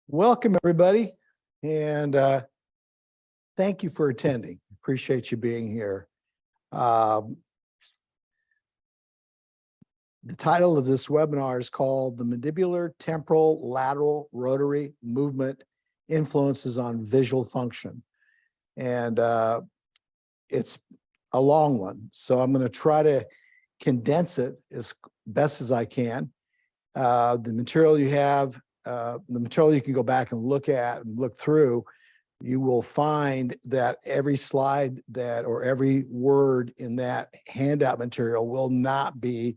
Welcome, everybody, and thank you for attending. Appreciate you being here. The title of this webinar is called The Mandibular Temporal Latero-Rotary Movement Influences on Visual Function. And it's a long one, so I'm going to try to condense it as best as I can. The material you have, the material you can go back and look at and look through, you will find that every slide or every word in that handout material will not be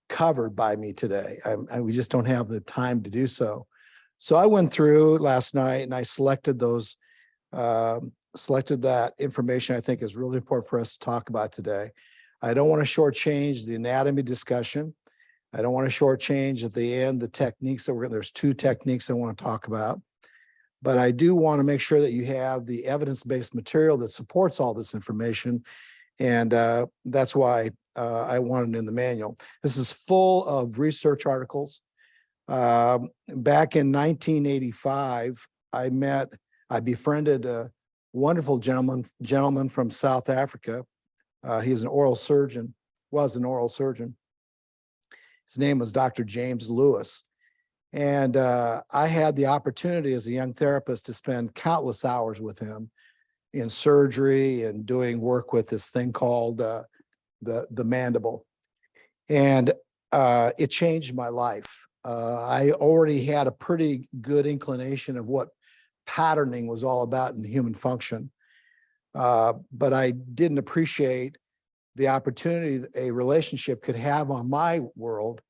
covered by me today. We just don't have the time to do so. So I went through last night and I selected that information I think is really important for us to talk about today. I don't want to shortchange the anatomy discussion. I don't want to shortchange at the end the techniques there's two techniques I want to talk about, but I do want to make sure that you have the evidence-based material that supports all this information, and that's why I wanted it in the manual. This is full of research articles. Back in 1985, I befriended a wonderful gentleman from South Africa. He's an oral surgeon, was an oral surgeon. His name was Dr. James Lewis. And I had the opportunity as a young therapist to spend countless hours with him in surgery and doing work with this thing called the mandible. And it changed my life. I already had a pretty good inclination of what patterning was all about in human function. But I didn't appreciate the opportunity a relationship could have on my world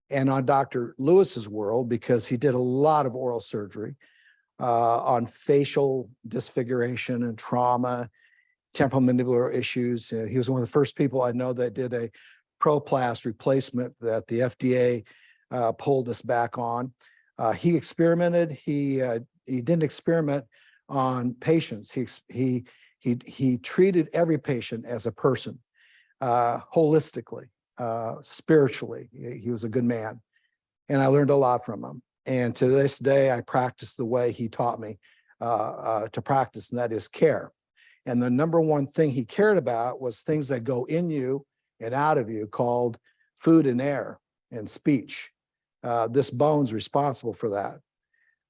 and on Dr. Lewis's world, because he did a lot of oral surgery on facial disfiguration and trauma, temporal mandibular issues. He was one of the first people I know that did a ProPlast replacement that the FDA pulled us back on. He experimented. He didn't experiment on patients. He treated every patient as a person. Holistically, spiritually. He was a good man, and I learned a lot from him. And to this day, I practice the way he taught me to practice, and that is care. And the number one thing he cared about was things that go in you and out of you, called food and air and speech. This bone's responsible for that.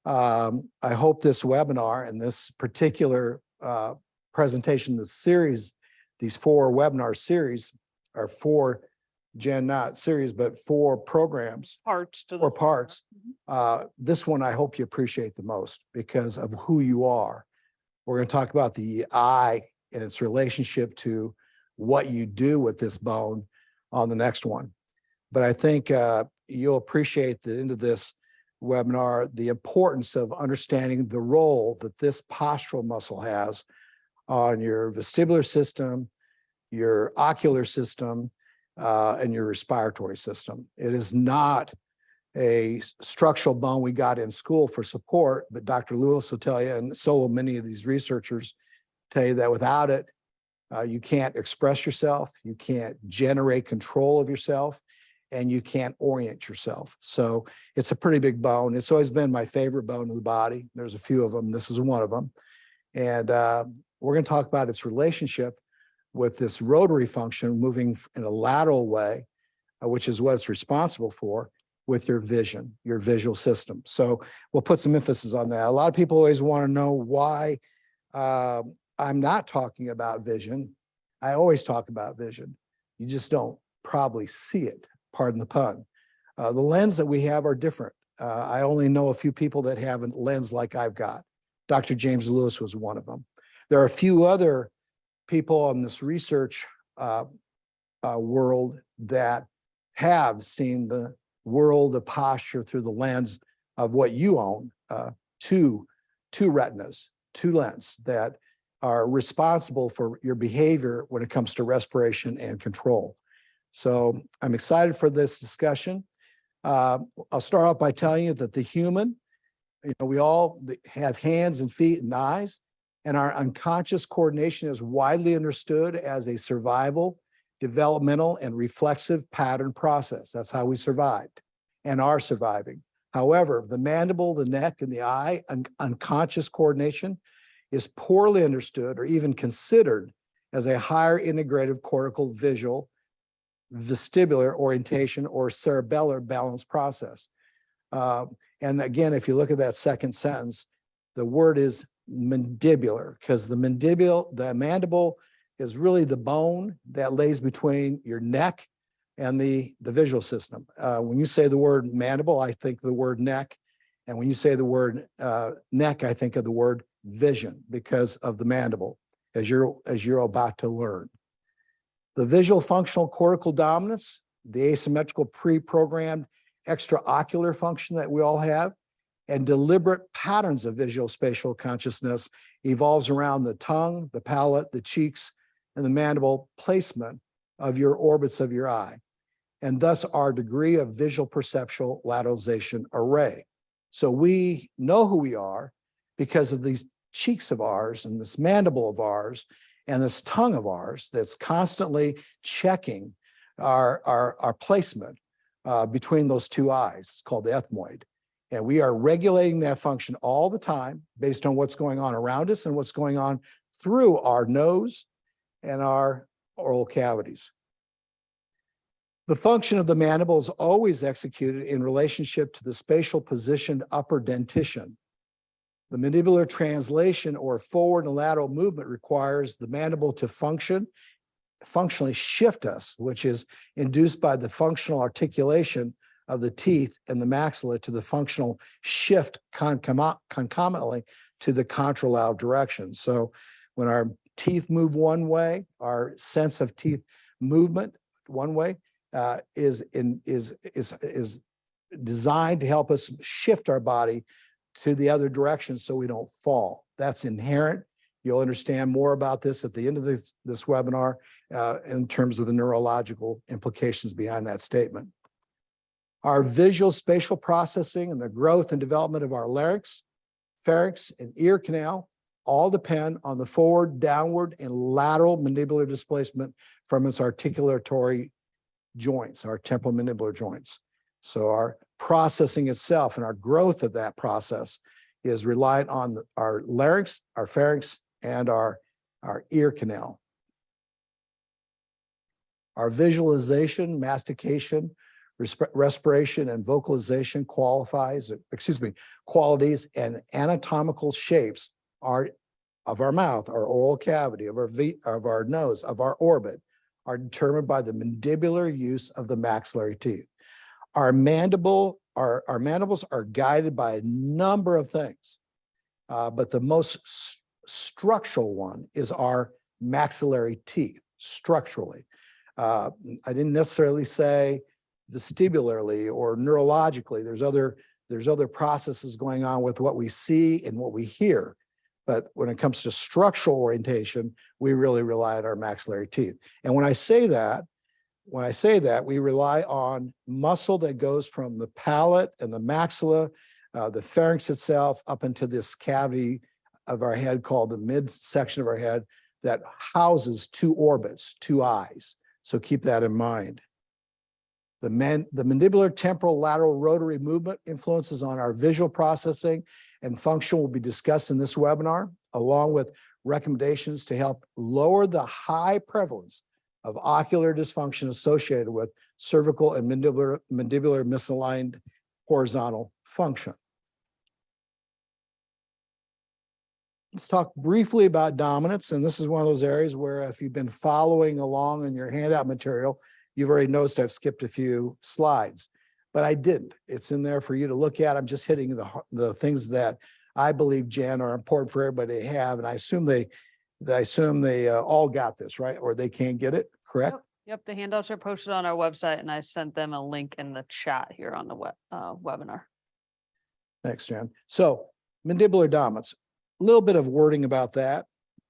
I hope this webinar and this particular presentation, this series, these 4 webinar series are 4 not series, but 4 programs. Parts to the 4 parts. This one I hope you appreciate the most because of who you are. We're going to talk about the eye and its relationship to what you do with this bone on the next one. But I think you'll appreciate the end of this webinar, the importance of understanding the role that this postural muscle has on your vestibular system, your ocular system, and your respiratory system. It is not a structural bone we got in school for support, but Dr. Lewis will tell you, and so will many of these researchers tell you, that without it, you can't express yourself, you can't generate control of yourself, and you can't orient yourself. So it's a pretty big bone. It's always been my favorite bone in the body. There's a few of them. This is one of them. And we're going to talk about its relationship with this rotary function moving in a lateral way, which is what it's responsible for, with your vision, your visual system. So we'll put some emphasis on that. A lot of people always want to know why I'm not talking about vision. I always talk about vision. You just don't probably see it, pardon the pun. The lens that we have are different. I only know a few people that have a lens like I've got. Dr. James Lewis was one of them. There are a few other people in this research world that have seen the world of posture through the lens of what you own, two retinas, 2 lenses that are responsible for your behavior when it comes to respiration and control. So I'm excited for this discussion. I'll start off by telling you that the human, we all have hands and feet and eyes, and our unconscious coordination is widely understood as a survival, developmental, and reflexive pattern process. That's how we survived and are surviving However, the mandible, the neck, and the eye, unconscious coordination is poorly understood or even considered as a higher integrative cortical visual, vestibular orientation, or cerebellar balance process. And again, if you look at that second sentence, the word is mandibular, because the mandible is really the bone that lays between your neck and the visual system. When you say the word mandible, I think the word neck. And when you say the word neck, I think of the word vision because of the mandible, as you're about to learn. The visual functional cortical dominance, the asymmetrical pre-programmed extraocular function that we all have, and deliberate patterns of visual spatial consciousness evolves around the tongue, the palate, the cheeks, and the mandible placement of your orbits of your eye, and thus our degree of visual perceptual lateralization array. So we know who we are because of these cheeks of ours and this mandible of ours and this tongue of ours that's constantly checking our placement between those two eyes. It's called the ethmoid. And we are regulating that function all the time based on what's going on around us and what's going on through our nose and our oral cavities. The function of the mandible is always executed in relationship to the spatial positioned upper dentition. The mandibular translation or forward and lateral movement requires the mandible to functionally shift us, which is induced by the functional articulation of the teeth and the maxilla to the functional shift concomitantly to the contralateral direction. So when our teeth move one way, our sense of teeth movement one way is designed to help us shift our body to the other direction so we don't fall. That's inherent. You'll understand more about this at the end of this webinar in terms of the neurological implications behind that statement. Our visual spatial processing and the growth and development of our larynx, pharynx, and ear canal all depend on the forward, downward, and lateral mandibular displacement from its articulatory joints, our temporal mandibular joints. So our processing itself and our growth of that process is reliant on our larynx, our pharynx, and our ear canal. Our visualization, mastication, respiration, and vocalization qualities and anatomical shapes of our mouth, our oral cavity, of our nose, of our orbit, are determined by the mandibular use of the maxillary teeth. Our mandibles are guided by a number of things, but the most structural one is our maxillary teeth, structurally. I didn't necessarily say vestibularly or neurologically. There's other processes going on with what we see and what we hear. But when it comes to structural orientation, we really rely on our maxillary teeth. And when I say that, we rely on muscle that goes from the palate and the maxilla, the pharynx itself, up into this cavity of our head called the midsection of our head that houses two orbits, two eyes. So keep that in mind. The mandibular temporal Latero-Rotary movement influences on our visual processing and function will be discussed in this webinar, along with recommendations to help lower the high prevalence of ocular dysfunction associated with cervical and mandibular misaligned horizontal function. Let's talk briefly about dominance, and this is one of those areas where if you've been following along in your handout material, you've already noticed I've skipped a few slides, but I didn't. It's in there for you to look at. I'm just hitting the things that I believe, Jen, are important for everybody to have, and I assume they all got this, right? Or they can't get it, correct? Yep, the handouts are posted on our website, and I sent them a link in the chat here on the webinar. Thanks, Jen. So mandibular dominance, a little bit of wording about that.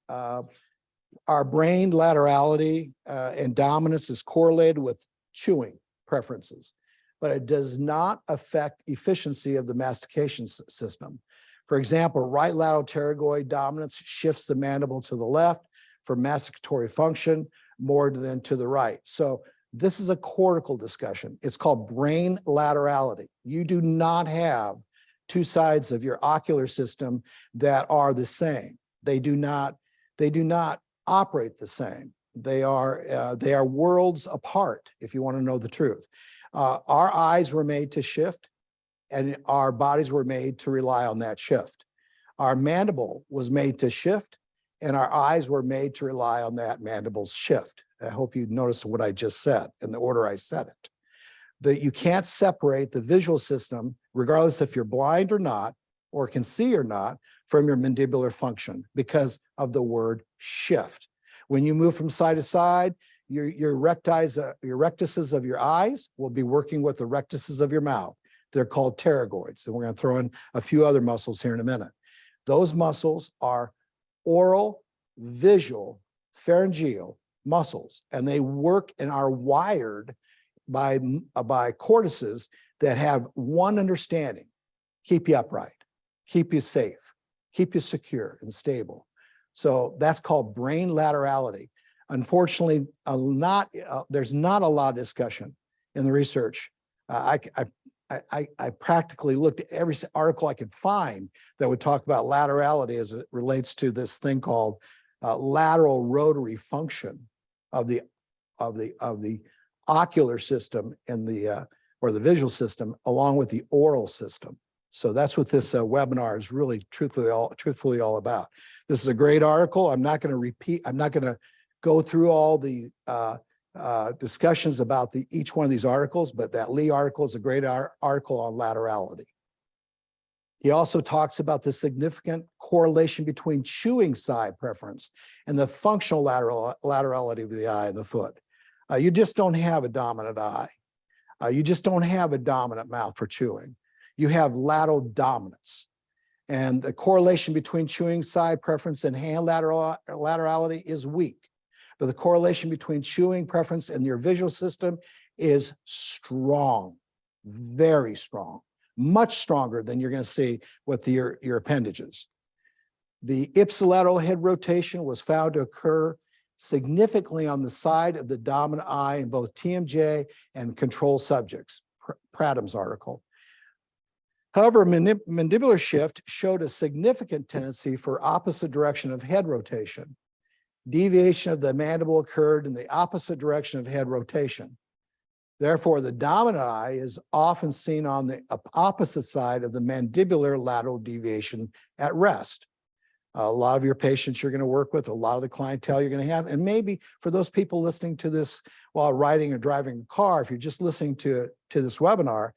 Our brain laterality and dominance is correlated with chewing preferences, but it does not affect efficiency of the mastication system. For example, right lateral pterygoid dominance shifts the mandible to the left for masticatory function more than to the right. So This is a cortical discussion. It's called brain laterality. You do not have two sides of your ocular system that are the same. They do not operate the same. They are worlds apart, if you want to know the truth. Our eyes were made to shift, and our bodies were made to rely on that shift. Our mandible was made to shift, and our eyes were made to rely on that mandible's shift. I hope you notice what I just said in the order I said it. That you can't separate the visual system, regardless if you're blind or not, or can see or not, from your mandibular function because of the word shift. When you move from side to side, your rectuses of your eyes will be working with the rectuses of your mouth. They're called pterygoids, and we're going to throw in a few other muscles here in a minute. Those muscles are oral, visual, pharyngeal muscles, and they work and are wired by cortices that have one understanding: keep you upright, keep you safe, keep you secure and stable. So that's called brain laterality. Unfortunately, there's not a lot of discussion in the research. I practically looked at every article I could find that would talk about laterality as it relates to this thing called lateral rotary function of the ocular system and or the visual system, along with the oral system. So that's what this webinar is really truthfully all about. This is a great article. I'm not going to go through all the discussions about each one of these articles, but that Lee article is a great article on laterality. He also talks about the significant correlation between chewing side preference and the functional laterality of the eye and the foot. You just don't have a dominant eye. You just don't have a dominant mouth for chewing. You have lateral dominance. And the correlation between chewing side preference and hand laterality is weak. But the correlation between chewing preference and your visual system is strong, very strong, much stronger than you're going to see with your appendages. The ipsilateral head rotation was found to occur significantly on the side of the dominant eye in both TMJ and control subjects, Pradham's article. However, mandibular shift showed a significant tendency for opposite direction of head rotation. Deviation of the mandible occurred in the opposite direction of head rotation. Therefore, the dominant eye is often seen on the opposite side of the mandibular lateral deviation at rest. A lot of your patients you're going to work with, a lot of the clientele you're going to have, and maybe for those people listening to this while riding or driving a car, if you're just listening to this webinar,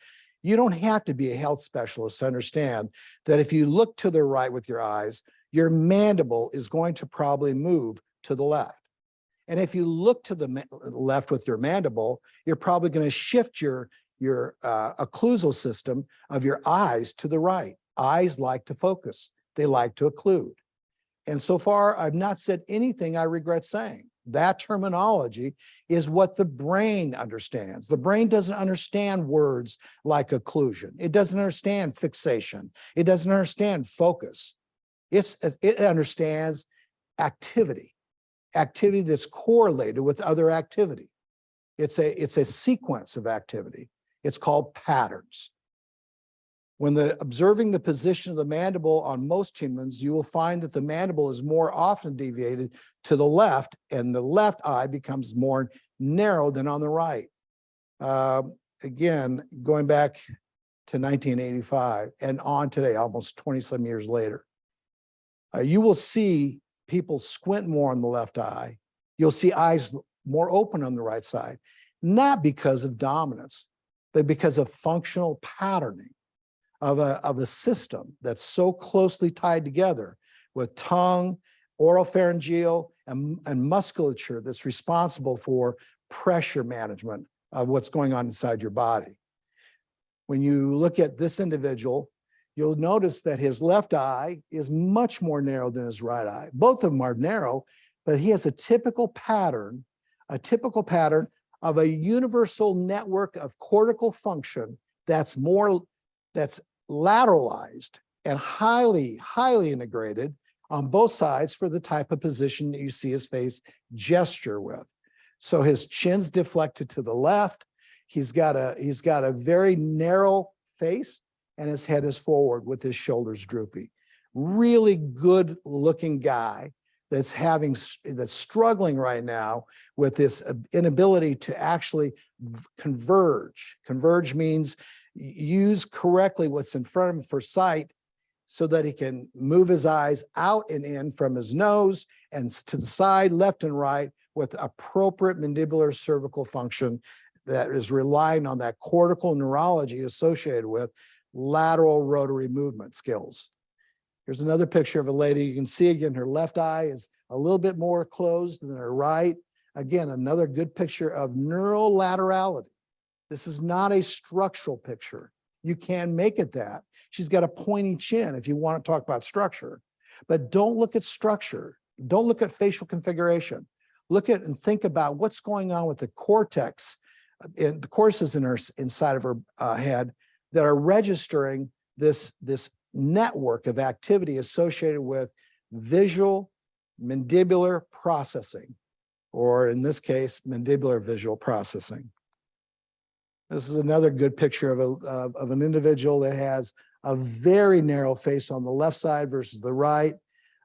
you don't have to be a health specialist to understand that if you look to the right with your eyes, your mandible is going to probably move to the left. And if you look to the left with your mandible, you're probably going to shift your occlusal system of your eyes to the right. Eyes like to focus. They like to occlude. And so far, I've not said anything I regret saying. That terminology is what the brain understands. The brain doesn't understand words like occlusion. It doesn't understand fixation. It doesn't understand focus. It understands activity that's correlated with other activity. It's a sequence of activity. It's called patterns. When observing the position of the mandible on most humans, you will find that the mandible is more often deviated to the left, and the left eye becomes more narrow than on the right. Again, going back to 1985 and on today, almost 20-some years later, you will see people squint more on the left eye. You'll see eyes more open on the right side, not because of dominance, but because of functional patterning of a system that's so closely tied together with tongue, oropharyngeal, and musculature that's responsible for pressure management of what's going on inside your body. When you look at this individual, you'll notice that his left eye is much more narrow than his right eye. Both of them are narrow, but he has a typical pattern of a universal network of cortical function that's lateralized and highly integrated on both sides for the type of position that you see his face gesture with. So his chin's deflected to the left. He's got a very narrow face, and his head is forward with his shoulders droopy. Really good looking guy that's struggling right now with this inability to actually converge. Converge means use correctly what's in front of him for sight so that he can move his eyes out and in from his nose and to the side, left and right, with appropriate mandibular cervical function that is relying on that cortical neurology associated with lateral rotary movement skills. Here's another picture of a lady. You can see again, her left eye is a little bit more closed than her right. Again, another good picture of neural laterality. This is not a structural picture. You can make it that. She's got a pointy chin if you want to talk about structure, but don't look at structure. Don't look at facial configuration. Look at and think about what's going on with the cortex and the cortices inside of her head that are registering this network of activity associated with visual mandibular processing, or in this case, mandibular visual processing. This is another good picture of an individual that has a very narrow face on the left side versus the right.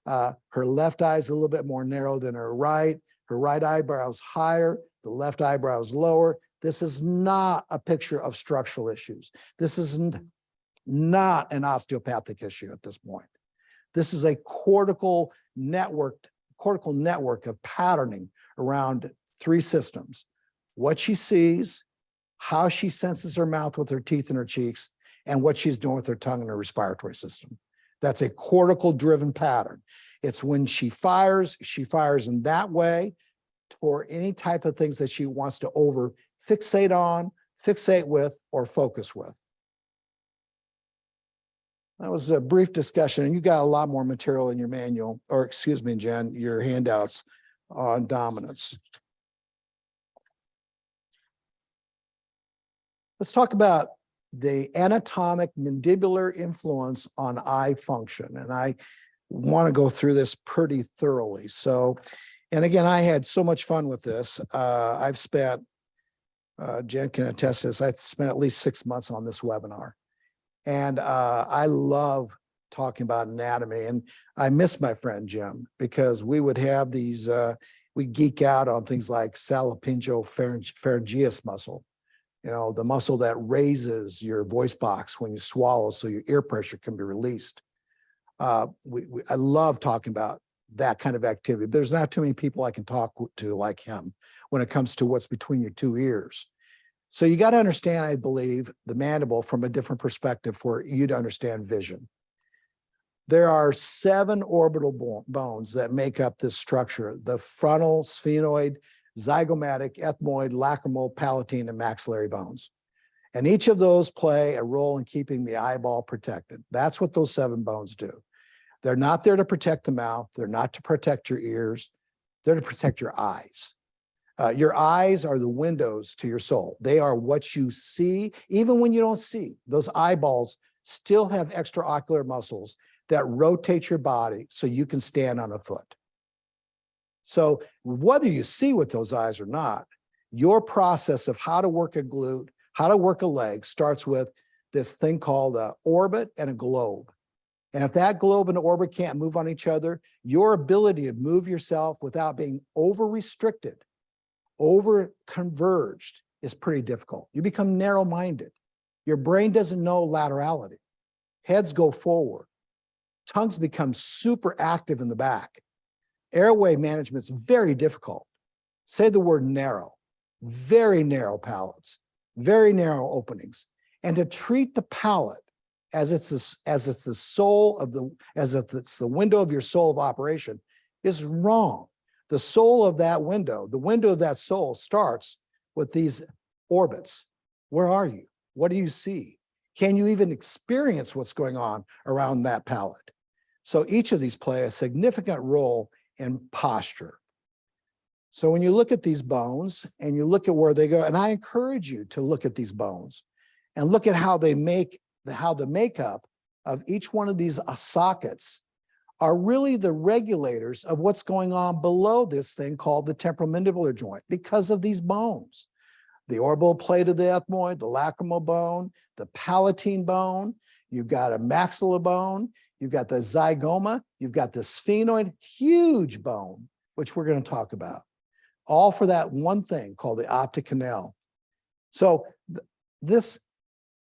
Her left eye is a little bit more narrow than her right. Her right eyebrow is higher, the left eyebrow is lower. This is not a picture of structural issues. This is not an osteopathic issue at this point. This is a cortical network of patterning around three systems: what she sees, how she senses her mouth with her teeth and her cheeks, and what she's doing with her tongue and her respiratory system. That's a cortical driven pattern. It's when she fires in that way for any type of things that she wants to fixate on, fixate with, or focus with. That was a brief discussion, and you got a lot more material in your manual, or excuse me, Jen, your handouts on dominance. Let's talk about the anatomic mandibular influence on eye function. And I want to go through this pretty thoroughly. So, and again, I had so much fun with this. I've spent, Jen can attest to this, I've spent at least 6 months on this webinar. And I love talking about anatomy. And I miss my friend Jim, because we would have these, we geek out on things like salopingopharyngeus muscle. You know, the muscle that raises your voice box when you swallow so your ear pressure can be released. I love talking about that kind of activity, but there's not too many people I can talk to like him when it comes to what's between your two ears. So you got to understand, I believe, the mandible from a different perspective for you to understand vision. There are 7 orbital bones that make up this structure: the frontal, sphenoid, zygomatic, ethmoid, lacrimal, palatine, and maxillary bones. And each of those play a role in keeping the eyeball protected. That's what those 7 bones do. They're not there to protect the mouth. They're not to protect your ears. They're to protect your eyes. Your eyes are the windows to your soul. They are what you see, even when you don't see. Those eyeballs still have extraocular muscles that rotate your body so you can stand on a foot. So whether you see with those eyes or not, your process of how to work a glute, how to work a leg starts with this thing called an orbit and a globe. And if that globe and orbit can't move on each other, your ability to move yourself without being over-restricted, over-converged is pretty difficult. You become narrow-minded. Your brain doesn't know laterality. Heads go forward. Tongues become super active in the back. Airway management's very difficult. Say the word narrow. Very narrow palates, very narrow openings. And to treat the palate as it's the soul of as if it's the window of your soul of operation is wrong. The soul of that window, the window of that soul starts with these orbits. Where are you? What do you see? Can you even experience what's going on around that palate? So each of these play a significant role in posture. So when you look at these bones and you look at where they go, and I encourage you to look at these bones and look at how they make, how the makeup of each one of these sockets are really the regulators of what's going on below this thing called the temporomandibular joint because of these bones. The orbital plate of the ethmoid, the lacrimal bone, the palatine bone, you've got a maxilla bone, you've got the zygoma, you've got the sphenoid, huge bone, which we're going to talk about, all for that one thing called the optic canal. So this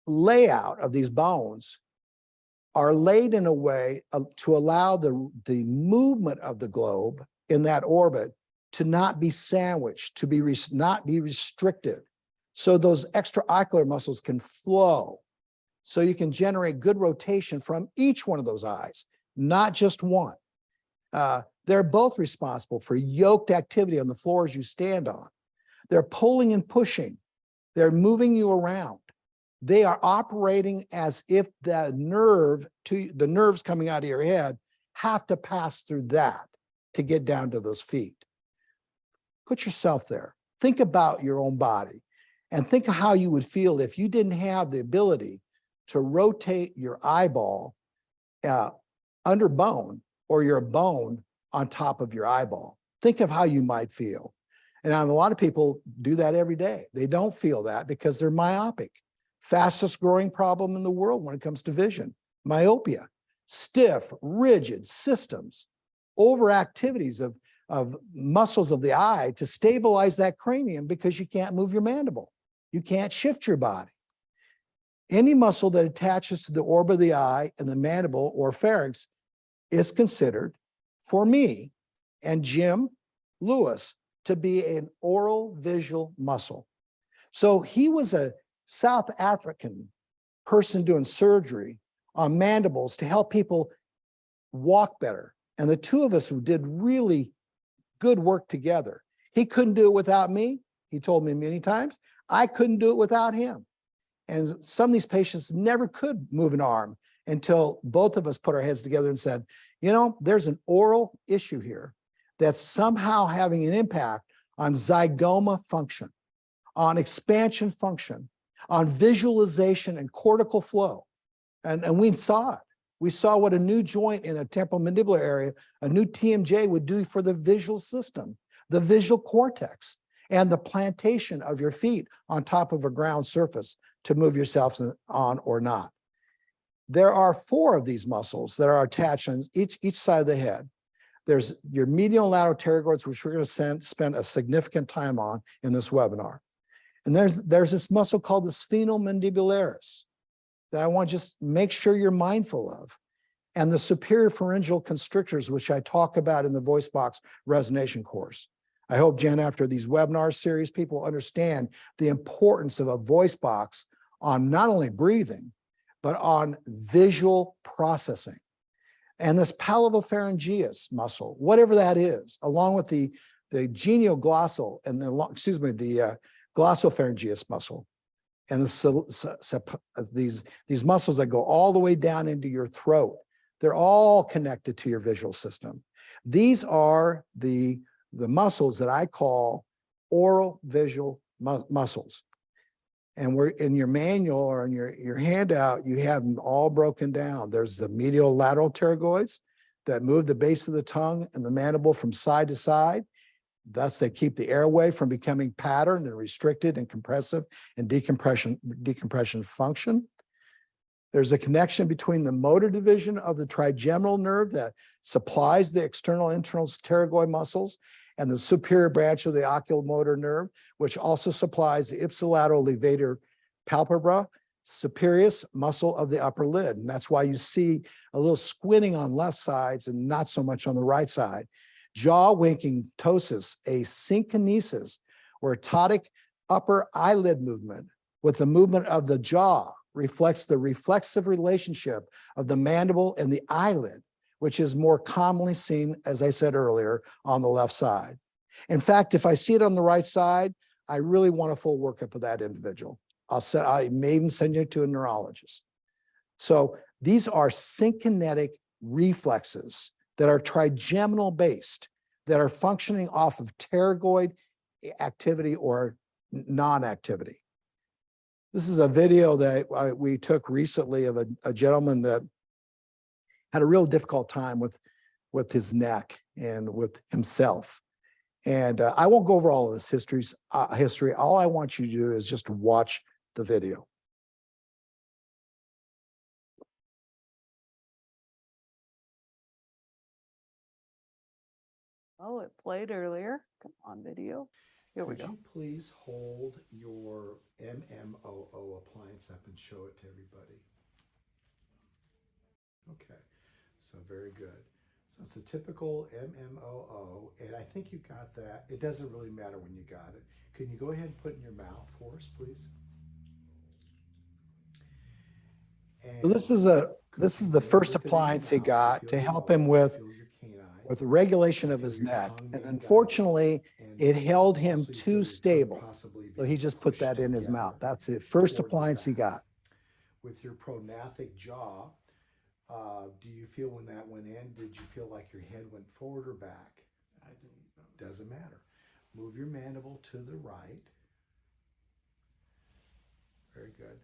layout of these bones are laid in a way to allow the movement of the globe in that orbit to not be sandwiched, to be not be restricted. So those extraocular muscles can flow. So you can generate good rotation from each one of those eyes, not just one. They're both responsible for yoked activity on the floors you stand on. They're pulling and pushing. They're moving you around. They are operating as if the nerves coming out of your head have to pass through that to get down to those feet. Put yourself there. Think about your own body and think of how you would feel if you didn't have the ability to rotate your eyeball under bone or your bone on top of your eyeball. Think of how you might feel. And a lot of people do that every day. They don't feel that because they're myopic. Fastest growing problem in the world when it comes to vision, myopia, stiff, rigid systems, overactivities of muscles of the eye to stabilize that cranium because you can't move your mandible. You can't shift your body. Any muscle that attaches to the orb of the eye and the mandible or pharynx is considered, for me and Jim Lewis, to be an oral visual muscle. So he was a South African person doing surgery on mandibles to help people walk better. And the two of us did really good work together. He couldn't do it without me. He told me many times. I couldn't do it without him. And some of these patients never could move an arm until both of us put our heads together and said, you know, there's an oral issue here that's somehow having an impact on zygoma function, on expansion function, on visualization and cortical flow. And we saw it. We saw what a new joint in a temporal mandibular area, a new TMJ would do for the visual system, the visual cortex, and the plantation of your feet on top of a ground surface to move yourself on or not. There are 4 of these muscles that are attached on each side of the head. There's your medial and lateral pterygoids, which we're going to spend a significant time on in this webinar. And there's this muscle called the spheno-mandibularis that I want to just make sure you're mindful of. And the superior pharyngeal constrictors, which I talk about in the voice box resonation course. I hope, Jen, after these webinar series, people understand the importance of a voice box on not only breathing, but on visual processing. And this palatal-pharyngeus muscle, whatever that is, along with the genioglossal and the glossopharyngeus muscle, and these muscles that go all the way down into your throat, they're all connected to your visual system. These are the muscles that I call oral visual muscles. And we're in your manual or in your handout, you have them all broken down. There's the medial lateral pterygoids that move the base of the tongue and the mandible from side to side. Thus, they keep the airway from becoming patterned and restricted and compressive and decompression function. There's a connection between the motor division of the trigeminal nerve that supplies the external internal pterygoid muscles and the superior branch of the oculomotor nerve, which also supplies the ipsilateral levator palpebra superius muscle of the upper lid. And that's why you see a little squinting on left sides and not so much on the right side. Jaw winking ptosis, a synkinesis, or ptotic upper eyelid movement with the movement of the jaw reflects the reflexive relationship of the mandible and the eyelid, which is more commonly seen, as I said earlier, on the left side. In fact, if I see it on the right side, I really want a full workup of that individual. I may even send you to a neurologist. So these are synkinetic reflexes that are trigeminal based, that are functioning off of pterygoid activity or non-activity. This is a video that we took recently of a gentleman that had a real difficult time with with his neck and with himself. And I won't go over all of this history. All I want you to do is just watch the video. Oh, it played earlier. Come on, video. Here we Could go. you please hold your MMOO appliance up and show it to everybody? Okay, so very good. So it's a typical MMOO, and I think you got that. It doesn't really matter when you got it. Can you go ahead and put it in your mouth for us, please? So this is the first appliance he got to help him with the regulation of his neck. And unfortunately, it held him too stable. So he just put that in his mouth. That's the first appliance he got. With your prognathic jaw, do you feel when that went in, did you feel like your head went forward or back? I didn't. Doesn't matter. Move your mandible to the right. Very good.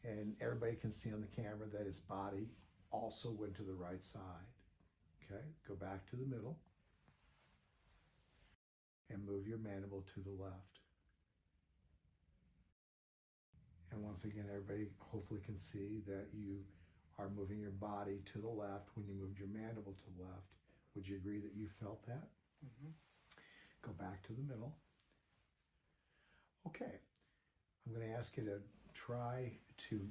And everybody can see on the camera that his body also went to the right side. Okay, go back to the middle and move your mandible to the left. And once again, everybody hopefully can see that you are moving your body to the left when you moved your mandible to the left. Would you agree that you felt that? Mm-hmm. Go back to the middle. Okay, I'm going to ask you to try to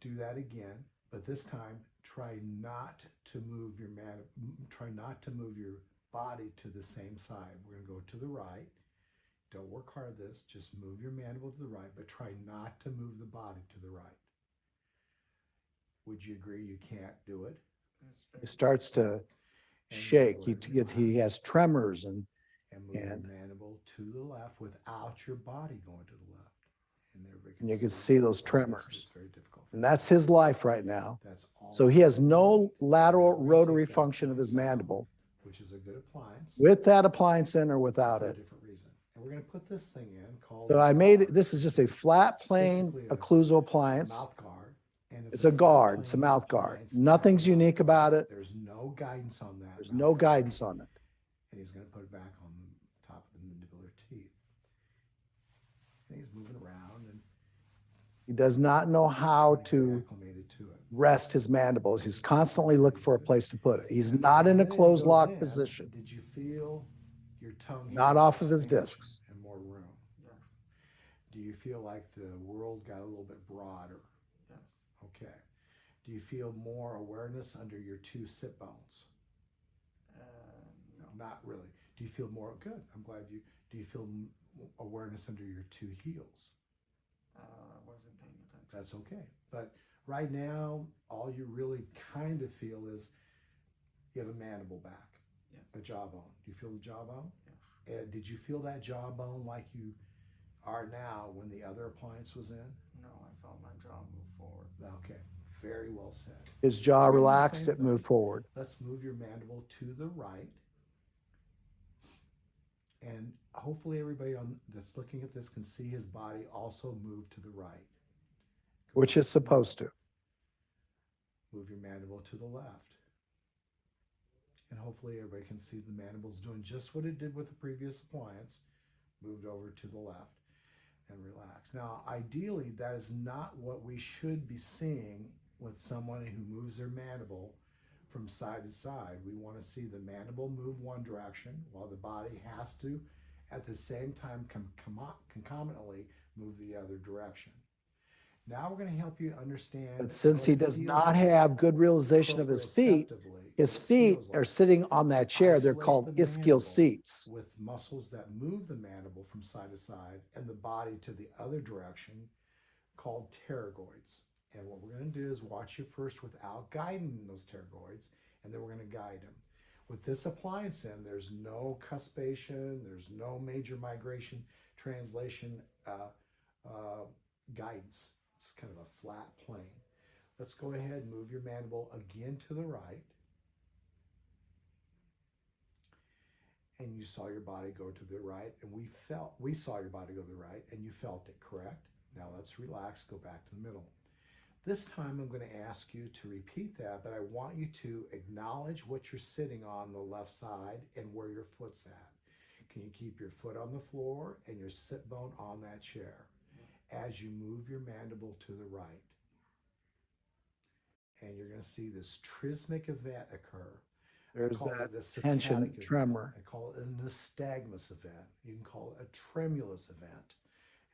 do that again, but this time try not to move your body to the same side. We're going to go to the right. Don't work hard at this. Just move your mandible to the right, but try not to move the body to the right. Would you agree you can't do it? He starts to shake. He has tremors and move your mandible to the left without your body going to the left. And you can see those tremors. It's very difficult. And that's his life right now. So he has no lateral rotary function of his mandible, which is a good appliance. With that appliance in or without it. Different reason. And we're going to put this thing in called. So I made it. This is just a flat plane occlusal appliance. Mouth guard. And it's a guard. It's a mouth guard. Nothing's unique about it. There's no guidance on that. There's no guidance on it. And he's going to put it back on the top of the mandibular teeth. And he's moving around, and he does not know how to rest his mandibles. He's constantly looking for a place to put it. He's not in a closed lock position. Did you feel your tongue? Not off of his discs. And more room. Yes. Do you feel like the world got a little bit broader? Yes. Okay. Do you feel more awareness under your two sit bones? No. Not really. Do you feel more good? I'm glad you. Do you feel awareness under your two heels? I wasn't paying attention. That's okay. But right now, all you really kind of feel is you have a mandible back, Yes. a jawbone. Do you feel the jawbone? Yes. And did you feel that jawbone like you are now when the other appliance was in? No, I felt my jaw move forward. Okay, very well said. His jaw relaxed, it moved forward. Let's move your mandible to the right. And hopefully everybody that's looking at this can see his body also move to the right. Which is supposed to. Move your mandible to the left. And hopefully everybody can see the mandible's doing just what it did with the previous appliance. Moved over to the left and relax. Now, ideally, that is not what we should be seeing with someone who moves their mandible from side to side. We want to see the mandible move one direction while the body has to, at the same time, concomitantly move the other direction. Now we're going to help you understand. But since he does not have good realization of his feet are sitting on that chair. They're called ischial seats. With muscles that move the mandible from side to side and the body to the other direction called pterygoids. And what we're going to do is watch you first without guiding those pterygoids, and then we're going to guide them. With this appliance in, there's no cuspation, there's no major migration, translation, guidance. It's kind of a flat plane. Let's go ahead and move your mandible again to the right. And you saw your body go to the right, and we saw your body go to the right, and you felt it, correct? Now let's relax, go back to the middle. This time I'm going to ask you to repeat that, but I want you to acknowledge what you're sitting on the left side and where your foot's at. Can you keep your foot on the floor and your sit bone on that chair as you move your mandible to the right? And you're going to see this trismic event occur. There's call that it a tension, saccadic event. tremor. I call it a nystagmus event. You can call it a tremulous event,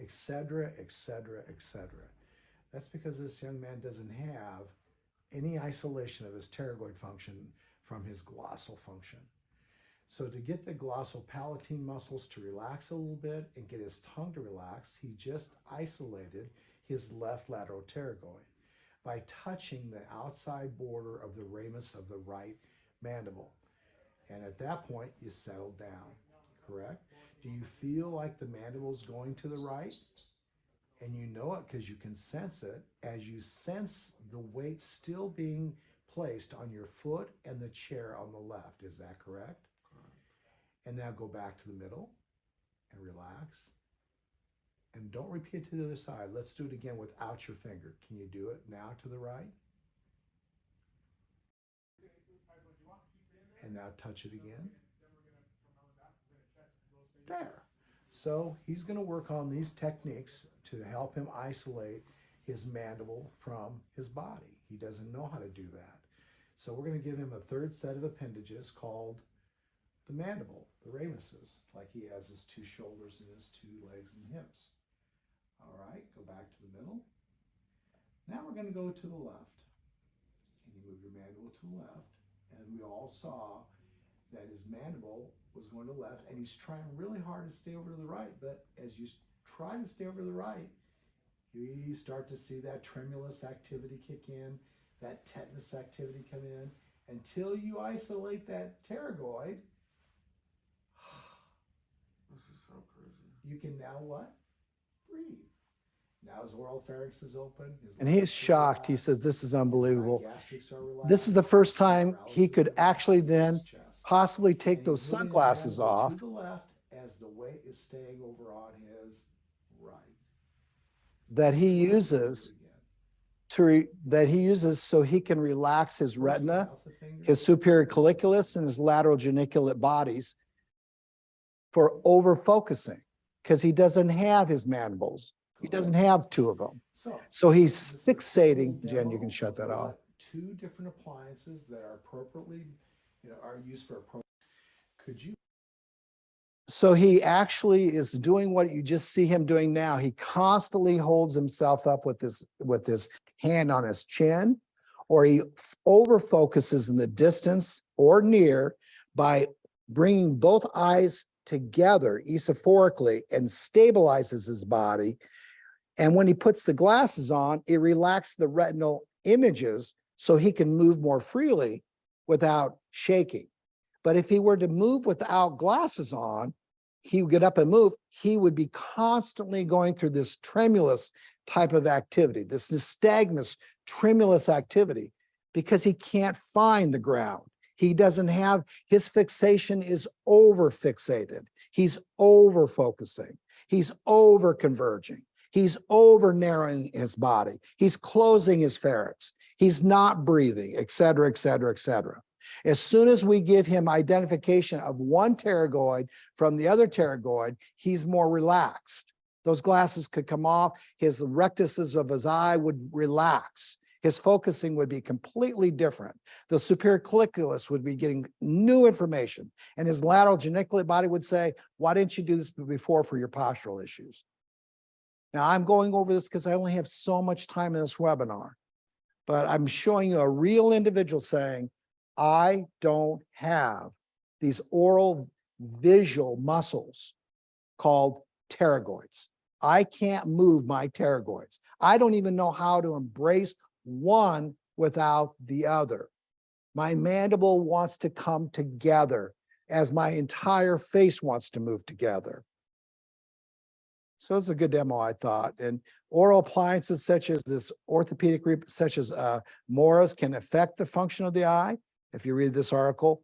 etc., etc., etc. That's because this young man doesn't have any isolation of his pterygoid function from his glossal function. So to get the glossopalatine muscles to relax a little bit and get his tongue to relax, he just isolated his left lateral pterygoid by touching the outside border of the ramus of the right mandible. And at that point, you settle down, correct? Do you feel like the mandible is going to the right? And you know it because you can sense it as you sense the weight still being placed on your foot and the chair on the left. Is that correct? And now go back to the middle and relax. And don't repeat it to the other side. Let's do it again without your finger. Can you do it now to the right? And now touch it again. There. So he's going to work on these techniques to help him isolate his mandible from his body. He doesn't know how to do that. So we're going to give him a third set of appendages called the mandible, the ramuses, like he has his two shoulders and his two legs and hips. All right, go back to the middle. Now we're going to go to the left. And you move your mandible to the left. And we all saw that his mandible was going to the left, and he's trying really hard to stay over to the right. But as you try to stay over to the right, you start to see that tremulous activity kick in, that tetanus activity come in, until you isolate that pterygoid. This is so crazy. You can now what? Breathe. Now his oral pharynx is open. And he's shocked. He says, this is unbelievable. Gastrics are relaxed. This is the first time he could actually then His chest. possibly take And those he's moving his sunglasses mandible off. to the left as the weight is staying over on his right. That he uses so he can relax his retina, his superior colliculus, and his lateral geniculate bodies for over focusing, because he doesn't have his mandibles. He doesn't have two of them. So he's fixating. Jen, you can shut that off. Two different appliances that are appropriately, are used for appropriate. Could you? So he actually is doing what you just see him doing now. He constantly holds himself up with his hand on his chin, or he over focuses in the distance or near by bringing both eyes together esophorically and stabilizes his body. And when he puts the glasses on, it relaxes the retinal images so he can move more freely without shaking. But if he were to move without glasses on, he would get up and move. He would be constantly going through this tremulous type of activity, this nystagmus, tremulous activity, because he can't find the ground. He doesn't have, his fixation is over fixated. He's over focusing. He's over converging. He's over narrowing his body. He's closing his pharynx. He's not breathing, et cetera, et cetera, et cetera. As soon as we give him identification of one pterygoid from the other pterygoid, he's more relaxed. Those glasses could come off. His rectuses of his eye would relax. His focusing would be completely different. The superior colliculus would be getting new information. And his lateral geniculate body would say, why didn't you do this before for your postural issues? Now, I'm going over this because I only have so much time in this webinar. But I'm showing you a real individual saying, I don't have these oral visual muscles called pterygoids. I can't move my pterygoids. I don't even know how to embrace one without the other. My mandible wants to come together as my entire face wants to move together. So it's a good demo, I thought. And oral appliances such as this orthopedic, such as Mora's, can affect the function of the eye. If you read this article,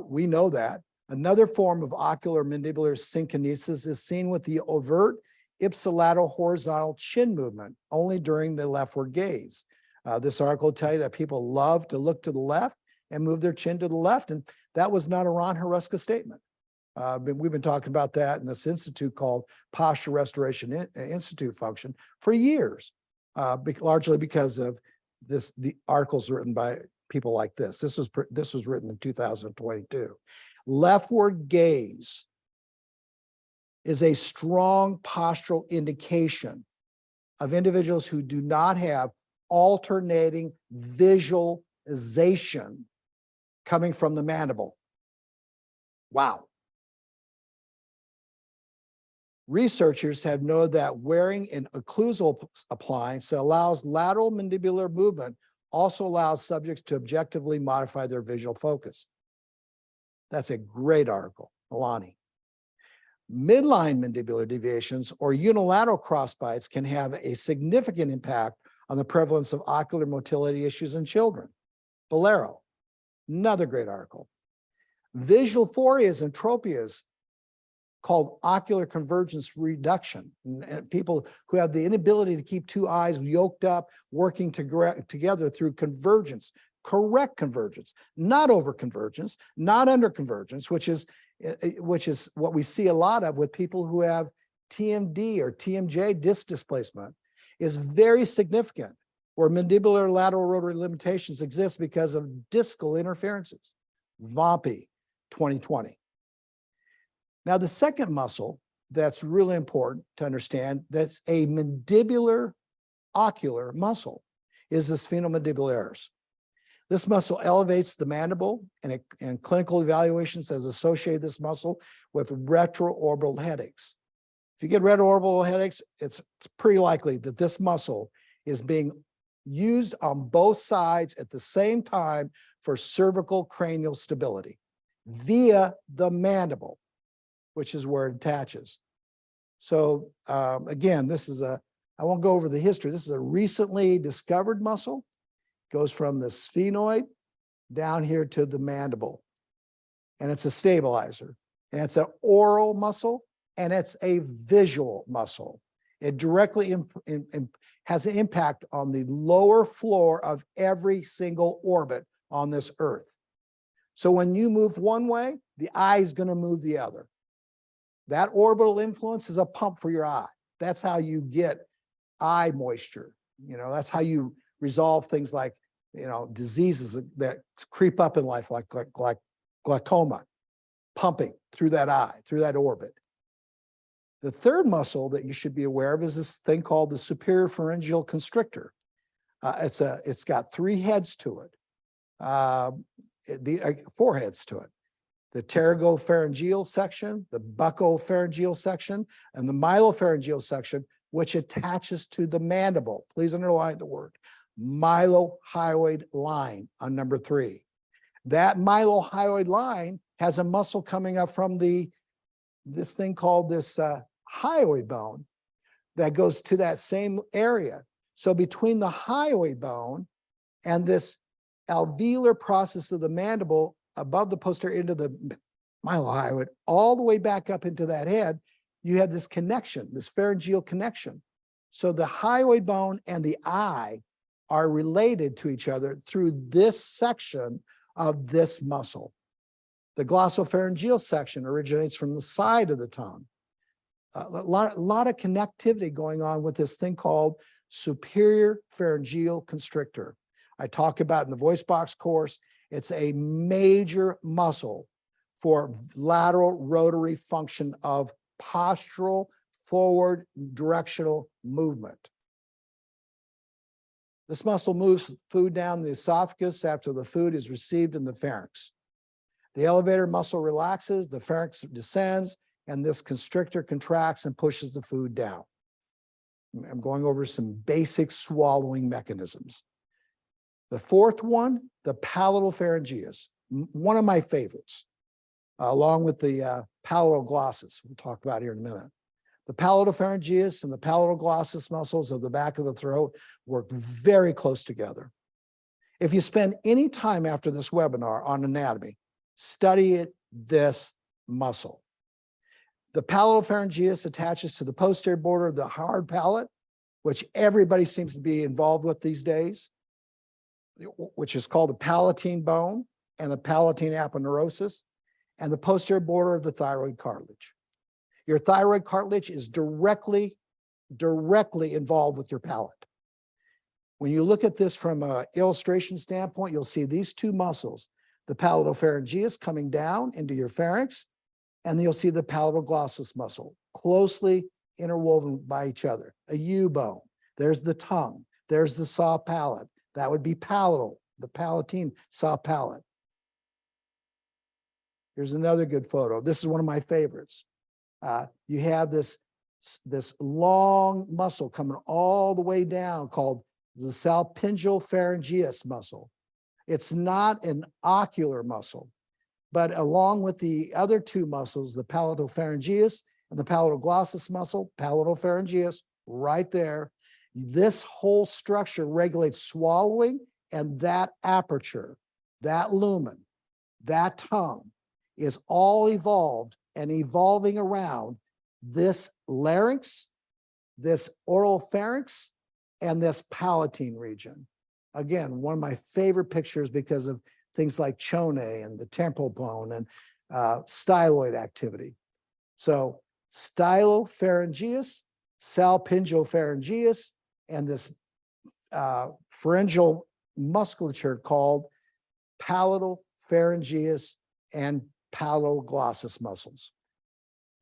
we know that. Another form of ocular mandibular synkinesis is seen with the overt ipsilateral horizontal chin movement only during the leftward gaze. This article will tell you that people love to look to the left and move their chin to the left. And that was not a Ron Hruska statement. We've been talking about that in this institute called Posture Restoration Institute function for years, largely because of the articles written by people like this. This was written in 2022. Leftward gaze is a strong postural indication of individuals who do not have alternating visualization coming from the mandible. Wow. Researchers have noted that wearing an occlusal appliance that allows lateral mandibular movement also allows subjects to objectively modify their visual focus. That's a great article, Alani. Midline mandibular deviations or unilateral crossbites can have a significant impact on the prevalence of ocular motility issues in children. Bolero, another great article. Visual phorias and tropias called ocular convergence reduction. And people who have the inability to keep two eyes yoked up, working together through convergence, correct convergence, not over convergence, not under convergence, which is what we see a lot of with people who have TMD or TMJ disc displacement, is very significant, where mandibular lateral rotary limitations exist because of discal interferences. Vompi, 2020. Now, the second muscle that's really important to understand, that's a mandibular ocular muscle, is the sphenomandibularus. This muscle elevates the mandible, and clinical evaluations has associated this muscle with retroorbital headaches. If you get retroorbital headaches, it's pretty likely that this muscle is being used on both sides at the same time for cervical cranial stability via the mandible, which is where it attaches. So again, I won't go over the history. This is a recently discovered muscle. Goes from the sphenoid down here to the mandible. And it's a stabilizer. And it's an oral muscle, and it's a visual muscle. It directly has an impact on the lower floor of every single orbit on this earth. So when you move one way, the eye is going to move the other. That orbital influence is a pump for your eye. That's how you get eye moisture. You know, that's how you resolve things like, you know, diseases that creep up in life, like glaucoma, pumping through that eye, through that orbit. The third muscle that you should be aware of is this thing called the superior pharyngeal constrictor. It's got three heads to it, four heads to it. The pterygopharyngeal section, the buccopharyngeal section, and the myelopharyngeal section, which attaches to the mandible. Please underline the word mylohyoid line on number 3. That mylohyoid line has a muscle coming up from this thing called this hyoid bone that goes to that same area. So between the hyoid bone and this alveolar process of the mandible above the posterior end of the mylohyoid, all the way back up into that head, you have this connection, this pharyngeal connection. So the hyoid bone and the eye are related to each other through this section of this muscle. The glossopharyngeal section originates from the side of the tongue. A lot of connectivity going on with this thing called superior pharyngeal constrictor. I talk about in the voice box course. It's a major muscle for lateral rotary function of postural forward directional movement. This muscle moves food down the esophagus after the food is received in the pharynx. The elevator muscle relaxes, the pharynx descends, and this constrictor contracts and pushes the food down. I'm going over some basic swallowing mechanisms. The fourth one, the palatal pharyngeus, one of my favorites, along with the palatal glossus, we'll talk about here in a minute. The palatal pharyngeus and the palatal glossus muscles of the back of the throat work very close together. If you spend any time after this webinar on anatomy, study this muscle. The palatopharyngeus attaches to the posterior border of the hard palate, which everybody seems to be involved with these days, which is called the palatine bone and the palatine aponeurosis, and the posterior border of the thyroid cartilage. Your thyroid cartilage is directly involved with your palate. When you look at this from an illustration standpoint, you'll see these two muscles, the palatopharyngeus coming down into your pharynx, and then you'll see the palatoglossus muscle closely interwoven by each other, a U bone. There's the tongue. There's the saw palate. That would be palatal, the palatine saw palate. Here's another good photo. This is one of my favorites. You have this long muscle coming all the way down called the salpingopharyngeus muscle. It's not an ocular muscle, but along with the other two muscles, the palatopharyngeus and the palatoglossus muscle, palatopharyngeus, right there, this whole structure regulates swallowing, and that aperture, that lumen, that tongue is all evolved and evolving around this larynx, this oral pharynx, and this palatine region. Again, one of my favorite pictures because of things like chonae and the temporal bone and styloid activity. So stylopharyngeus, salpingopharyngeus, and this pharyngeal musculature called palatopharyngeus and palatoglossus muscles.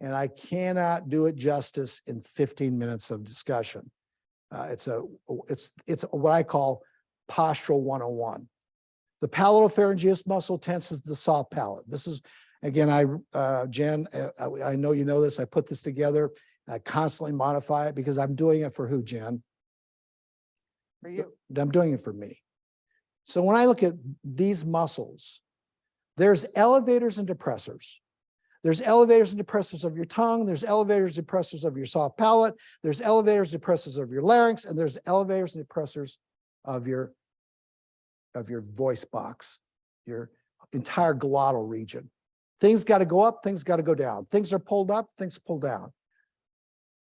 And I cannot do it justice in 15 minutes of discussion. It's what I call postural 101. The palatopharyngeus muscle tenses the soft palate. This is, again, Jen, I know you know this. I put this together. I constantly modify it because I'm doing it for who, Jen? For you. I'm doing it for me. So when I look at these muscles, there's elevators and depressors. There's elevators and depressors of your tongue. There's elevators and depressors of your soft palate. There's elevators and depressors of your larynx, and there's elevators and depressors of your voice box, your entire glottal region. Things got to go up, things got to go down. Things are pulled up, things pull down.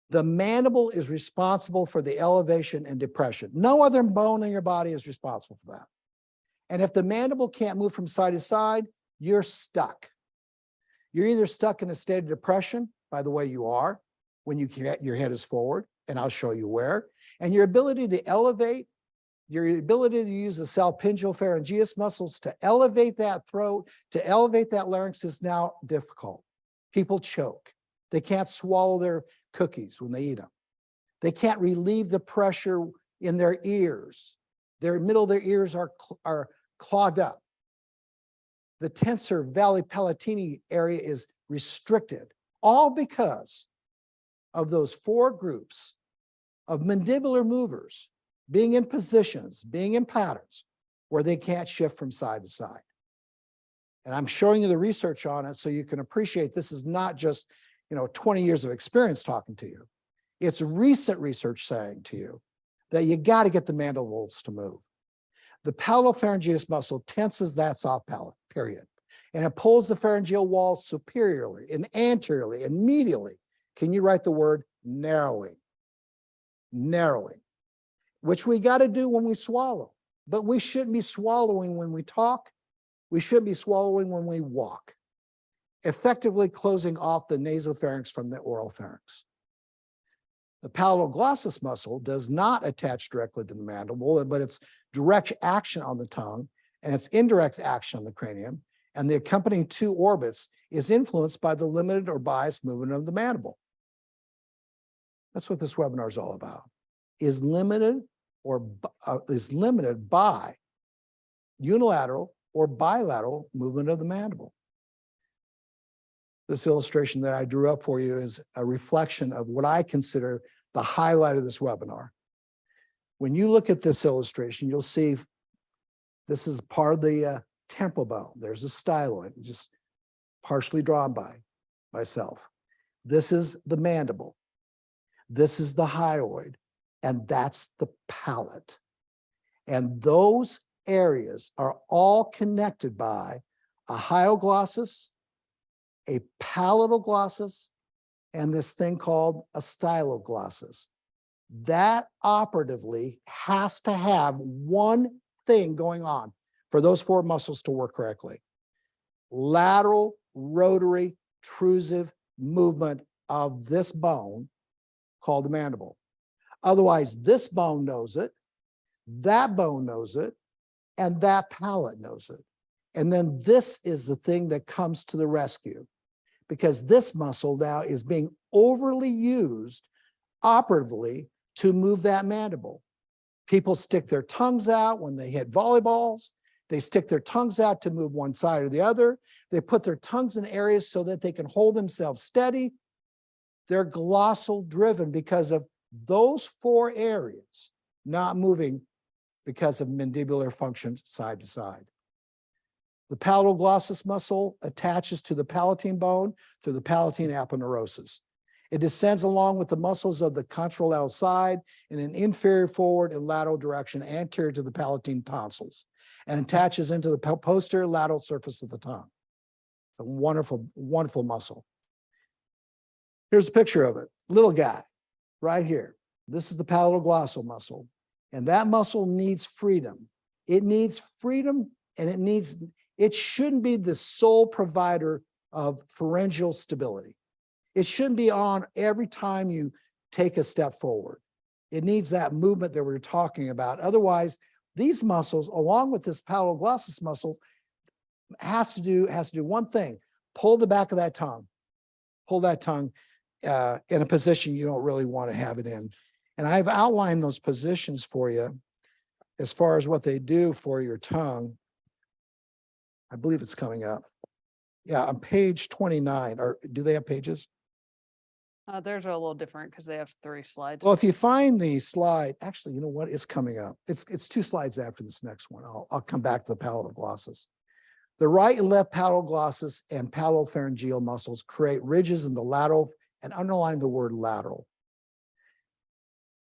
The mandible is responsible for the elevation and depression. No other bone in your body is responsible for that. And if the mandible can't move from side to side, you're stuck. You're either stuck in a state of depression, by the way you are, when your head is forward, and I'll show you where, and your ability to elevate, your ability to use the salpingopharyngeus muscles to elevate that throat, to elevate that larynx is now difficult. People choke. They can't swallow their cookies when they eat them. They can't relieve the pressure in their ears. Their middle of their ears are clogged up. The tensor valley palatini area is restricted, all because of those four groups of mandibular movers being in positions, being in patterns where they can't shift from side to side. And I'm showing you the research on it so you can appreciate this is not just 20 years of experience talking to you. It's recent research saying to you that you got to get the mandibles to move. The palatopharyngeus muscle tenses that soft palate, period. And it pulls the pharyngeal wall superiorly and anteriorly and medially. Can you write the word narrowing? Narrowing, which we got to do when we swallow. But we shouldn't be swallowing when we talk. We shouldn't be swallowing when we walk. Effectively closing off the nasopharynx from the oral pharynx. The palatoglossus muscle does not attach directly to the mandible, but it's direct action on the tongue and it's indirect action on the cranium, and the accompanying two orbits is influenced by the limited or biased movement of the mandible. That's what this webinar is all about. Is limited by unilateral or bilateral movement of the mandible. This illustration that I drew up for you is a reflection of what I consider the highlight of this webinar. When you look at this illustration, you'll see this is part of the temporal bone. There's a styloid, just partially drawn by myself. This is the mandible. This is the hyoid, and that's the palate. And those areas are all connected by a hyoglossus, a palatoglossus, and this thing called a styloglossus. That operatively has to have one thing going on for those four muscles to work correctly. Lateral, rotary, intrusive movement of this bone called the mandible. Otherwise, this bone knows it, that bone knows it, and that palate knows it. And then this is the thing that comes to the rescue, because this muscle now is being overly used operatively to move that mandible. People stick their tongues out when they hit volleyballs. They stick their tongues out to move one side or the other. They put their tongues in areas so that they can hold themselves steady. They're glossal driven because of those four areas not moving because of mandibular function side to side. The palatal-glossus muscle attaches to the palatine bone through the palatine aponeurosis. It descends along with the muscles of the contralateral side in an inferior forward and lateral direction anterior to the palatine tonsils and attaches into the posterior lateral surface of the tongue. A wonderful, wonderful muscle. Here's a picture of it. Little guy right here. This is the palatal-glossal muscle. And that muscle needs freedom. It needs freedom, and it shouldn't be the sole provider of pharyngeal stability. It shouldn't be on every time you take a step forward. It needs that movement that we're talking about. Otherwise, these muscles, along with this palatal-glossus muscle, has to do one thing: pull the back of that tongue, pull that tongue in a position you don't really want to have it in. And I've outlined those positions for you as far as what they do for your tongue. I believe it's coming up. Yeah, on page 29. Or do they have pages? Theirs are a little different because they have 3 slides. Well, if you find the slide, actually, you know what? It's coming up. It's 2 slides after this next one. I'll come back to the palatal-glossus. The right and left palatal-glossus and palatal-pharyngeal muscles create ridges in the lateral, and underline the word lateral.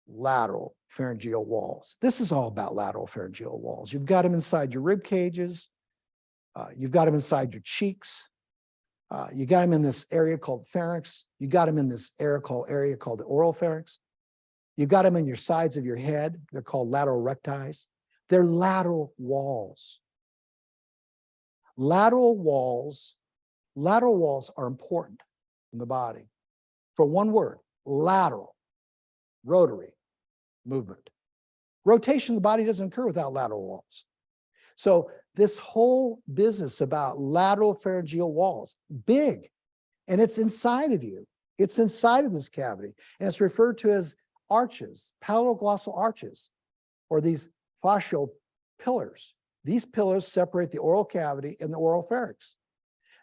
Lateral pharyngeal walls. This is all about lateral pharyngeal walls. You've got them inside your rib cages. You've got them inside your cheeks. You got them in this area called pharynx. You got them in this area called the oral pharynx. You got them in your sides of your head. They're called lateral recti. They're lateral walls. Lateral walls are important in the body for one word: lateral, rotary movement. Rotation of the body doesn't occur without lateral walls. So this whole business about lateral pharyngeal walls, big, and it's inside of you. It's inside of this cavity, and it's referred to as arches, palatal-glossal arches, or these fascial pillars. These pillars separate the oral cavity and the oral pharynx.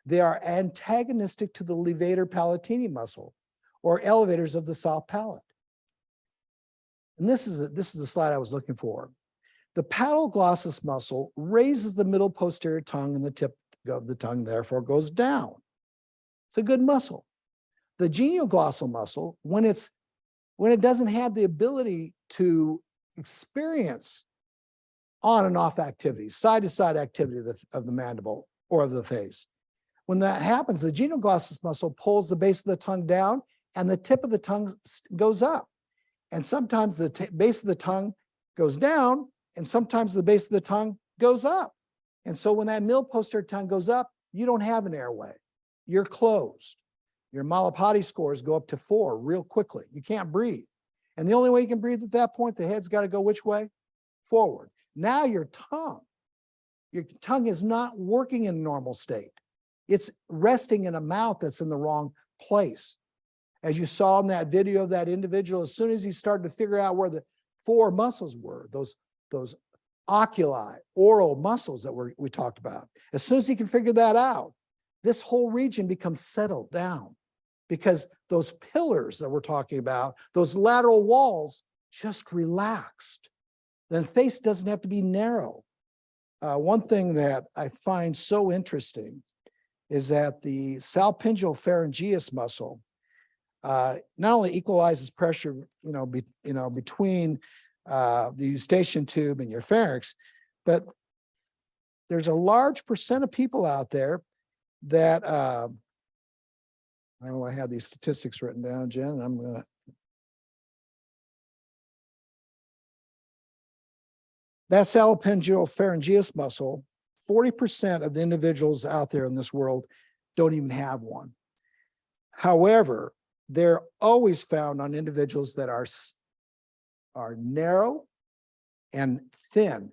They are antagonistic to the levator palatini muscle, or elevators of the soft palate. And this is the slide I was looking for. The palatal-glossus muscle raises the middle posterior tongue, and the tip of the tongue therefore goes down. It's a good muscle. The genioglottal muscle, when it doesn't have the ability to experience on and off activity, side to side activity of the mandible or of the face, when that happens, the genioglottal muscle pulls the base of the tongue down, and the tip of the tongue goes up. And sometimes the base of the tongue goes down, and sometimes the base of the tongue goes up. And so when that middle posterior tongue goes up, you don't have an airway. You're closed. Your Malapati scores go up to 4 real quickly. You can't breathe. And the only way you can breathe at that point, the head's got to go which way? Forward. Now your tongue is not working in a normal state. It's resting in a mouth that's in the wrong place. As you saw in that video of that individual, as soon as he started to figure out where the 4 muscles were, those oculi, oral muscles that we talked about, as soon as he can figure that out, this whole region becomes settled down, because those pillars that we're talking about, those lateral walls, just relaxed. Then face doesn't have to be narrow. One thing that I find so interesting is that the salpingeal pharyngeus muscle not only equalizes pressure, between the eustachian tube and your pharynx, but there's a large percent of people out there that I don't have these statistics written down, Jen, and I'm gonna. That salpingeal pharyngeus muscle, 40% of the individuals out there in this world don't even have one. However, they're always found on individuals that are narrow and thin,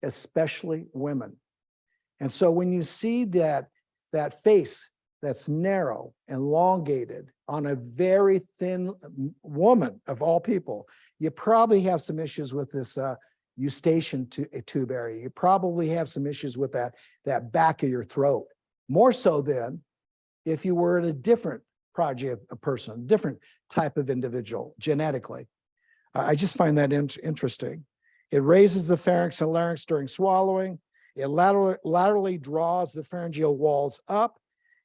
especially women. And so when you see that face that's narrow, elongated on a very thin woman of all people, you probably have some issues with this eustachian tube area. You probably have some issues with that back of your throat. More so than if you were in a different project, a person, different type of individual genetically. I just find that interesting. It raises the pharynx and larynx during swallowing. It laterally draws the pharyngeal walls up.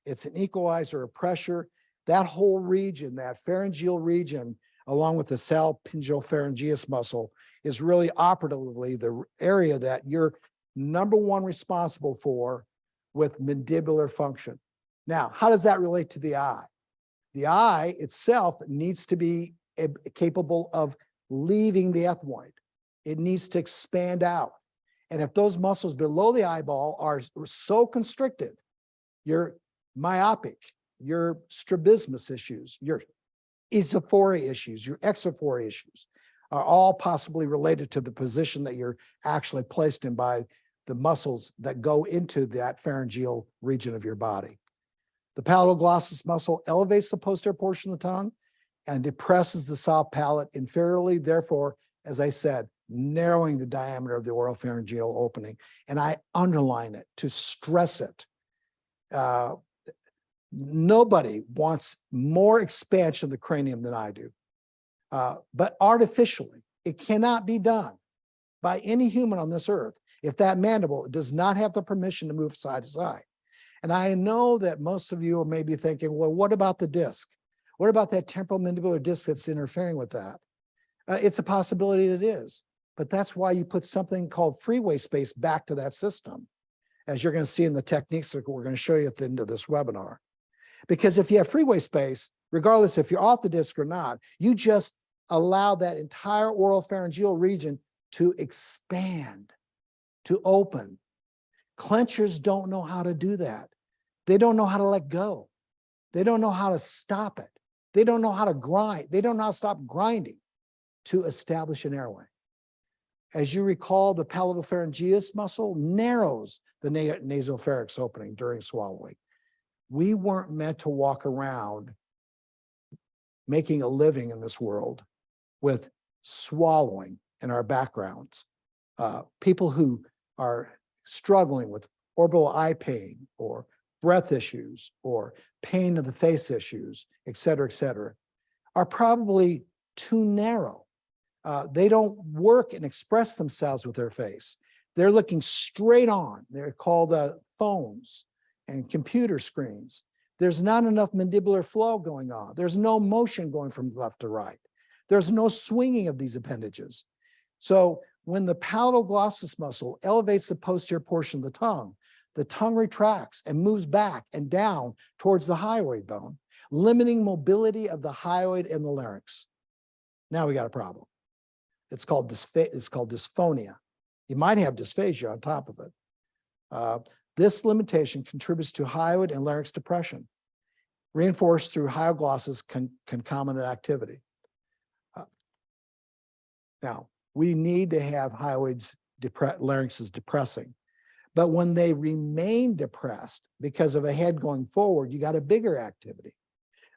It's an equalizer of pressure. That whole region, that pharyngeal region, along with the salpingeal pharyngeus muscle, is really operatively the area that you're number one responsible for with mandibular function. Now, how does that relate to the eye? The eye itself needs to be capable of leaving the ethmoid. It needs to expand out. And if those muscles below the eyeball are so constricted, your myopic, your strabismus issues, your esophoria issues, your exophoria issues are all possibly related to the position that you're actually placed in by the muscles that go into that pharyngeal region of your body. The palatal-glossus muscle elevates the posterior portion of the tongue and depresses the soft palate inferiorly, therefore, as I said, narrowing the diameter of the oropharyngeal opening. And I underline it to stress it. Nobody wants more expansion of the cranium than I do. But artificially, it cannot be done by any human on this earth if that mandible does not have the permission to move side to side. And I know that most of you may be thinking, well, what about the disc? What about that temporal mandibular disc that's interfering with that? It's a possibility it is, but that's why you put something called freeway space back to that system, as you're going to see in the techniques that we're going to show you at the end of this webinar. Because if you have freeway space, regardless if you're off the disc or not, you just allow that entire oropharyngeal region to expand, to open. Clenchers don't know how to do that. They don't know how to let go. They don't know how to stop it. They don't know how to grind. They don't know how to stop grinding to establish an airway. As you recall, the palatal-pharyngeus muscle narrows the nasopharynx opening during swallowing. We weren't meant to walk around making a living in this world with swallowing in our backgrounds. People who are struggling with orbital eye pain or breath issues or pain of the face issues, et cetera, are probably too narrow. They don't work and express themselves with their face. They're looking straight on. They're called phones and computer screens. There's not enough mandibular flow going on. There's no motion going from left to right. There's no swinging of these appendages. So when the palatal-glossus muscle elevates the posterior portion of the tongue retracts and moves back and down towards the hyoid bone, limiting mobility of the hyoid and the larynx. Now we got a problem. It's called dysphonia. You might have dysphagia on top of it. This limitation contributes to hyoid and larynx depression, reinforced through hyoglossus concomitant activity. Now, we need to have hyoids, larynxes depressing. But when they remain depressed because of a head going forward, you got a bigger activity.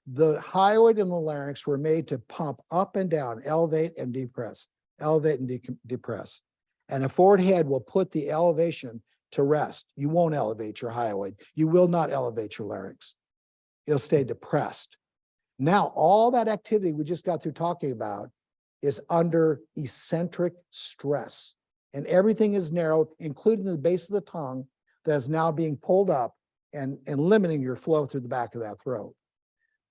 The hyoid and the larynx were made to pump up and down, elevate and depress, elevate and depress. And a forward head will put the elevation to rest. You won't elevate your hyoid. You will not elevate your larynx. It'll stay depressed. Now, all that activity we just got through talking about is under eccentric stress. And everything is narrowed, including the base of the tongue that is now being pulled up and limiting your flow through the back of that throat.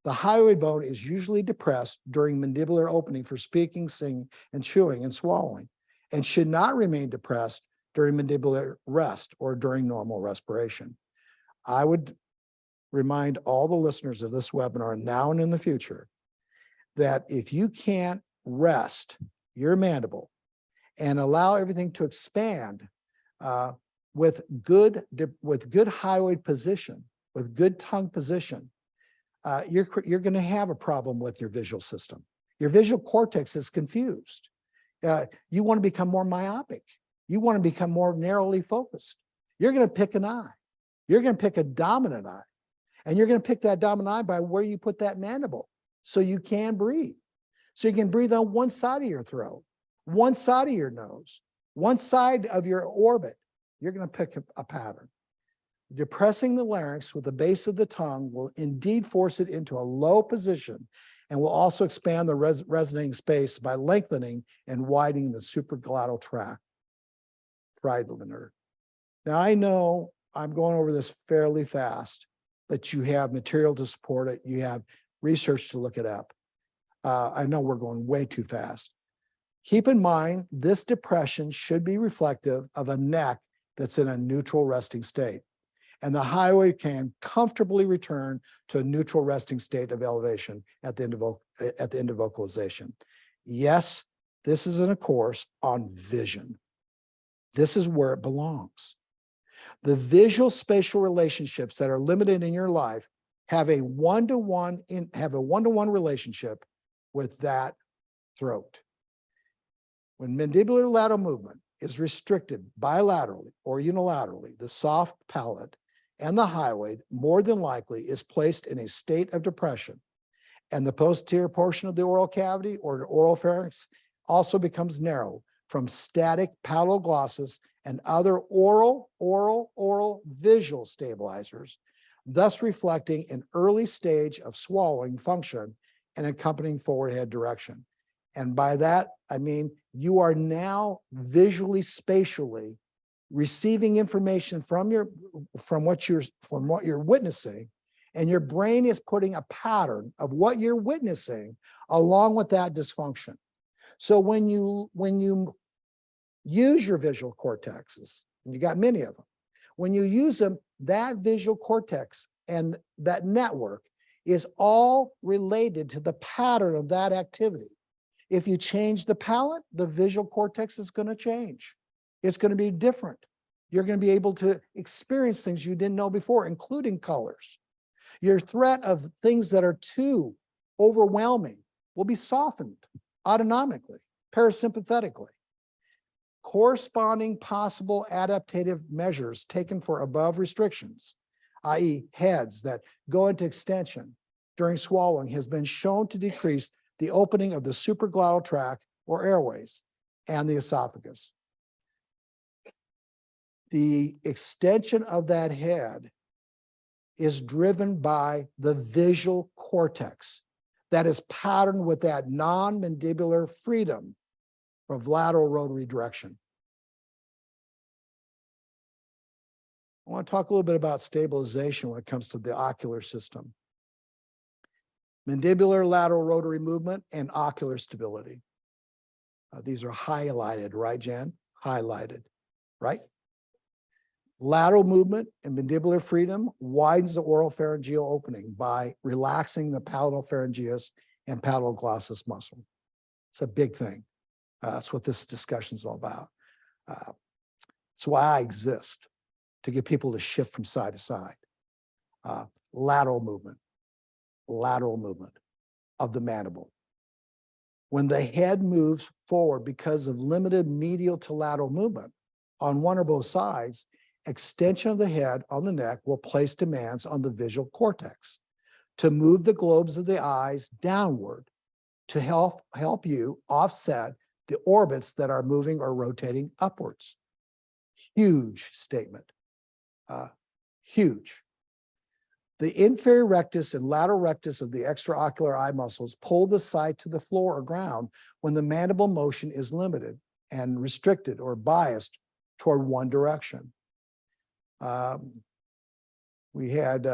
The hyoid bone is usually depressed during mandibular opening for speaking, singing, and chewing and swallowing, and should not remain depressed during mandibular rest or during normal respiration. I would remind all the listeners of this webinar now and in the future that if you can't rest your mandible and allow everything to expand with good hyoid position, with good tongue position, you're going to have a problem with your visual system. Your visual cortex is confused. You want to become more myopic. You want to become more narrowly focused. You're going to pick an eye. You're going to pick a dominant eye. And you're going to pick that dominant eye by where you put that mandible so you can breathe. So you can breathe on one side of your throat, one side of your nose, one side of your orbit. You're going to pick a pattern. Depressing the larynx with the base of the tongue will indeed force it into a low position and will also expand the resonating space by lengthening and widening the supraglottal tract. Now, I know I'm going over this fairly fast, but you have material to support it. You have research to look it up. I know we're going way too fast. Keep in mind, this depression should be reflective of a neck that's in a neutral resting state. And the hyoid can comfortably return to a neutral resting state of elevation at the end of vocalization. Yes, this is in a course on vision. This is where it belongs. The visual spatial relationships that are limited in your life have a one-to-one relationship with that throat. When mandibular lateral movement is restricted bilaterally or unilaterally, the soft palate and the hyoid more than likely is placed in a state of depression, and the posterior portion of the oral cavity or the oral pharynx also becomes narrow from static palatal glossus and other oral visual stabilizers, thus reflecting an early stage of swallowing function and accompanying forward head direction. And by that, I mean, you are now visually, spatially receiving information from what you're witnessing, and your brain is putting a pattern of what you're witnessing along with that dysfunction. So when you use your visual cortexes, and you got many of them, when you use them, that visual cortex and that network is all related to the pattern of that activity. If you change the palate, the visual cortex is going to change. It's going to be different. You're going to be able to experience things you didn't know before, including colors. Your threat of things that are too overwhelming will be softened autonomically, parasympathetically. Corresponding possible adaptive measures taken for above restrictions, i.e. heads that go into extension during swallowing, has been shown to decrease the opening of the supraglottal tract or airways and the esophagus. The extension of that head is driven by the visual cortex that is patterned with that non-mandibular freedom of lateral-rotary direction. I want to talk a little bit about stabilization when it comes to the ocular system. Mandibular lateral-rotary movement and ocular stability. These are highlighted, right, Jen? Highlighted, right? Lateral movement and mandibular freedom widens the oral pharyngeal opening by relaxing the palatal pharyngeus and palatal glossus muscle. It's a big thing. That's what this discussion is all about. It's why I exist, to get people to shift from side to side. Lateral movement of the mandible. When the head moves forward because of limited medial to lateral movement on one or both sides, extension of the head on the neck will place demands on the visual cortex to move the globes of the eyes downward to help you offset the orbits that are moving or rotating upwards. Huge statement. Huge. The inferior rectus and lateral rectus of the extraocular eye muscles pull the sight to the floor or ground when the mandible motion is limited and restricted or biased toward one direction. We had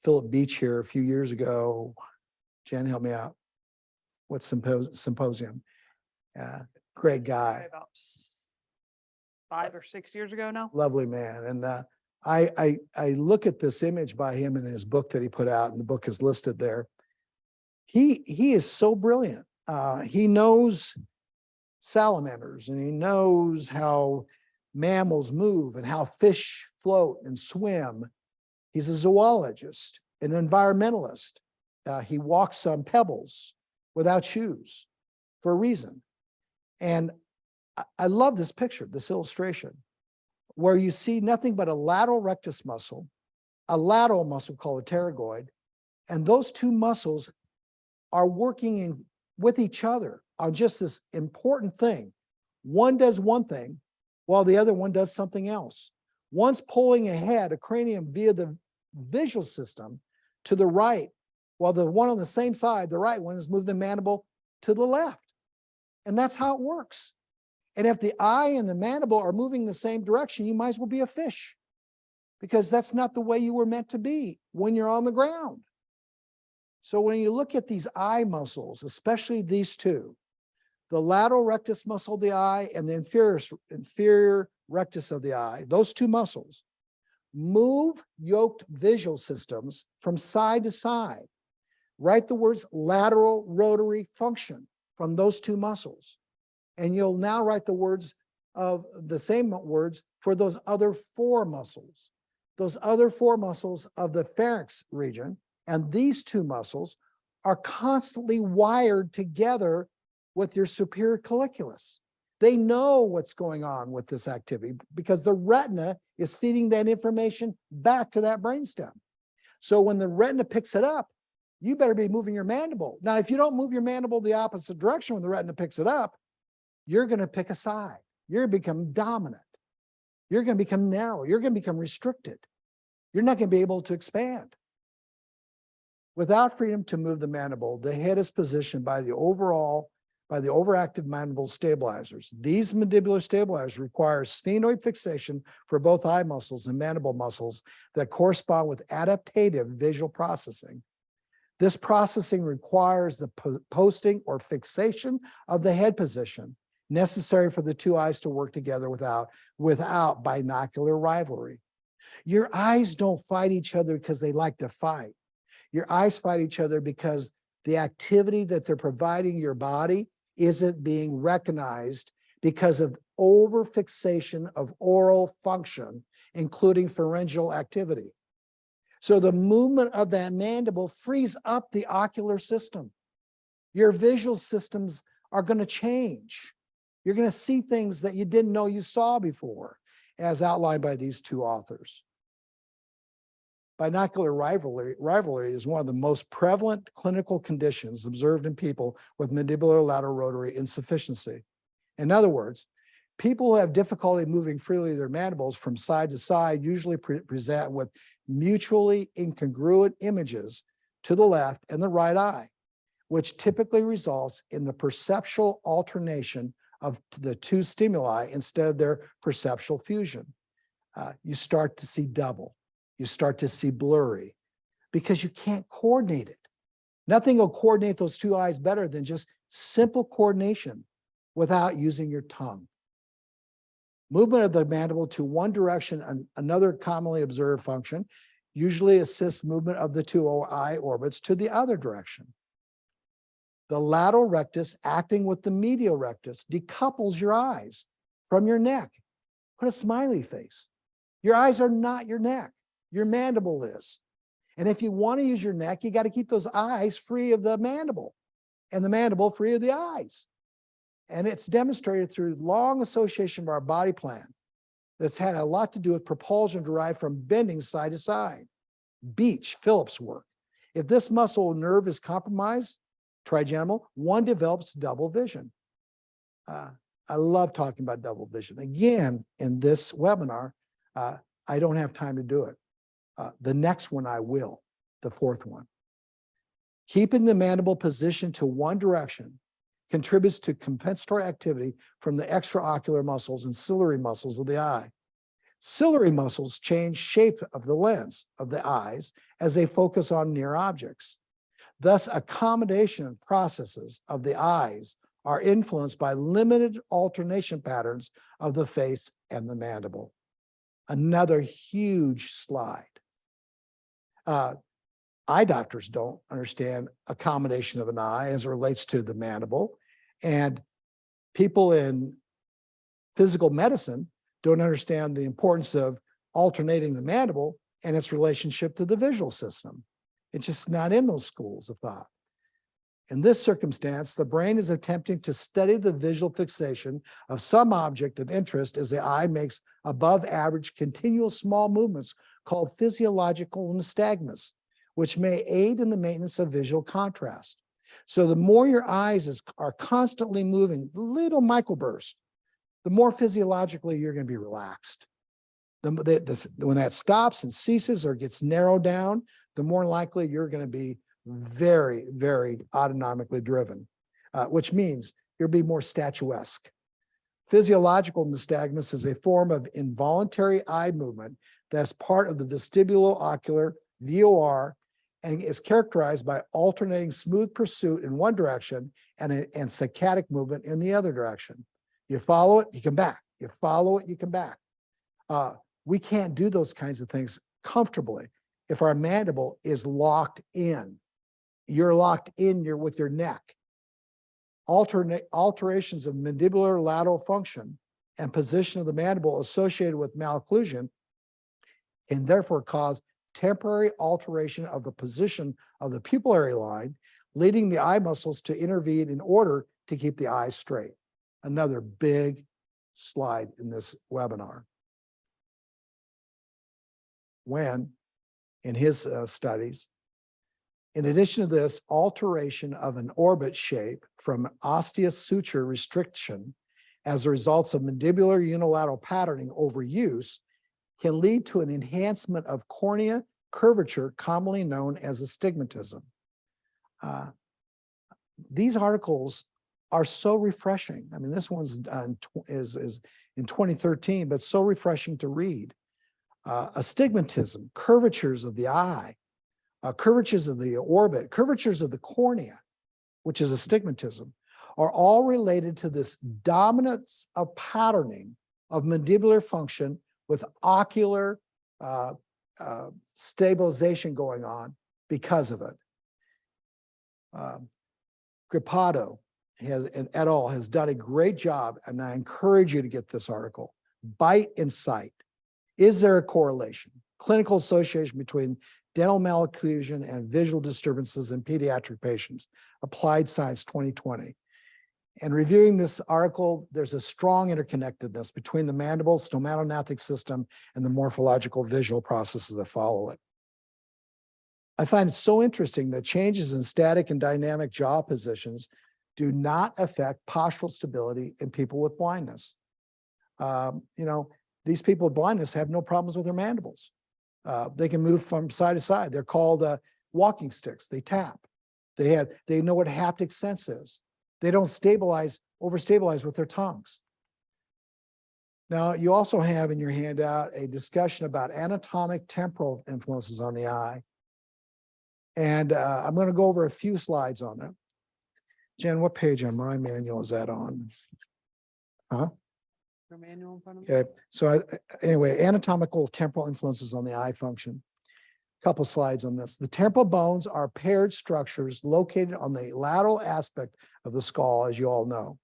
Philip Beach here a few years ago. Jen, help me out. What symposium? Great guy. About 5 or 6 years ago now. Lovely man. And I look at this image by him in his book that he put out, and the book is listed there. He is so brilliant. He knows salamanders, and he knows how mammals move and how fish float and swim. He's a zoologist, an environmentalist. He walks on pebbles without shoes for a reason. And I love this picture, this illustration, where you see nothing but a lateral rectus muscle, a lateral muscle called a pterygoid, and those two muscles are working with each other on just this important thing. One does one thing while the other one does something else. One's pulling ahead a cranium via the visual system to the right, while the one on the same side, the right one, is moving the mandible to the left. And that's how it works. And if the eye and the mandible are moving the same direction, you might as well be a fish, because that's not the way you were meant to be when you're on the ground. So when you look at these eye muscles, especially these two, the lateral rectus muscle of the eye and the inferior rectus of the eye, those two muscles move yoked visual systems from side to side. Write the words lateral rotary function from those two muscles. And you'll now write the words of the same words for those other four muscles. Those other four muscles of the pharynx region, and these two muscles are constantly wired together with your superior colliculus. They know what's going on with this activity because the retina is feeding that information back to that brainstem. So when the retina picks it up, you better be moving your mandible. Now, if you don't move your mandible the opposite direction when the retina picks it up, you're going to pick a side. You're going to become dominant. You're going to become narrow. You're going to become restricted. You're not going to be able to expand. Without freedom to move the mandible, the head is positioned by the overactive mandible stabilizers. These mandibular stabilizers require sphenoid fixation for both eye muscles and mandible muscles that correspond with adaptive visual processing. This processing requires the posting or fixation of the head position necessary for the two eyes to work together without binocular rivalry. Your eyes don't fight each other because they like to fight. Your eyes fight each other because the activity that they're providing your body isn't being recognized because of overfixation of oral function, including pharyngeal activity. So the movement of that mandible frees up the ocular system. Your visual systems are going to change. You're going to see things that you didn't know you saw before, as outlined by these two authors. Binocular rivalry is one of the most prevalent clinical conditions observed in people with mandibular lateral-rotary insufficiency. In other words, people who have difficulty moving freely their mandibles from side to side usually present with mutually incongruent images to the left and the right eye, which typically results in the perceptual alternation of the two stimuli instead of their perceptual fusion. You start to see double. You start to see blurry because you can't coordinate it. Nothing will coordinate those two eyes better than just simple coordination without using your tongue. Movement of the mandible to one direction, another commonly observed function, usually assists movement of the two eye orbits to the other direction. The lateral rectus acting with the medial rectus decouples your eyes from your neck. Put a smiley face. Your eyes are not your neck. Your mandible is. And if you want to use your neck, you got to keep those eyes free of the mandible and the mandible free of the eyes. And it's demonstrated through long association of our body plan that's had a lot to do with propulsion derived from bending side to side. Beach, Phillips work. If this muscle nerve is compromised, trigeminal, one develops double vision. I love talking about double vision. Again, in this webinar, I don't have time to do it. The next one I will, the fourth one. Keeping the mandible positioned to one direction contributes to compensatory activity from the extraocular muscles and ciliary muscles of the eye. Ciliary muscles change shape of the lens of the eyes as they focus on near objects. Thus, accommodation processes of the eyes are influenced by limited alternation patterns of the face and the mandible. Another huge slide. Eye doctors don't understand accommodation of an eye as it relates to the mandible. And people in physical medicine don't understand the importance of alternating the mandible and its relationship to the visual system. It's just not in those schools of thought. In this circumstance, the brain is attempting to study the visual fixation of some object of interest as the eye makes above average continual small movements called physiological nystagmus, which may aid in the maintenance of visual contrast. So the more your eyes are constantly moving, little microbursts, the more physiologically you're going to be relaxed. When that stops and ceases or gets narrowed down, the more likely you're going to be very, very autonomically driven, which means you'll be more statuesque. Physiological nystagmus is a form of involuntary eye movement that's part of the vestibulo-ocular VOR and is characterized by alternating smooth pursuit in one direction and saccadic movement in the other direction. You follow it, you come back. You follow it, you come back. We can't do those kinds of things comfortably if our mandible is locked in. You're locked in with your neck. Alterations of mandibular lateral function and position of the mandible associated with malocclusion can therefore cause temporary alteration of the position of the pupillary line, leading the eye muscles to intervene in order to keep the eye straight. Another big slide in this webinar. When, in his studies, in addition to this, alteration of an orbit shape from osseous suture restriction as a result of mandibular unilateral patterning overuse can lead to an enhancement of cornea curvature, commonly known as astigmatism. These articles are so refreshing. I mean, this one's is in 2013, but so refreshing to read. Astigmatism, curvatures of the eye, curvatures of the orbit, curvatures of the cornea, which is astigmatism, are all related to this dominance of patterning of mandibular function with ocular stabilization going on because of it. Grippado and et al. Has done a great job, and I encourage you to get this article. Bite and sight. Is there a correlation? Clinical association between dental malocclusion and visual disturbances in pediatric patients. Applied Science 2020. And reviewing this article, there's a strong interconnectedness between the mandible, stomatognathic system, and the morphological visual processes that follow it. I find it so interesting that changes in static and dynamic jaw positions do not affect postural stability in people with blindness. These people with blindness have no problems with their mandibles. They can move from side to side. They're called walking sticks. They tap. They know what haptic sense is. They don't overstabilize with their tongues. Now, you also have in your handout a discussion about anatomic temporal influences on the eye. And I'm going to go over a few slides on it. Jen, what page on my manual is that on? Huh? Your manual in front of me? Okay, so anyway, anatomical temporal influences on the eye function. Couple slides on this. The temporal bones are paired structures located on the lateral aspect of the skull, as you all know,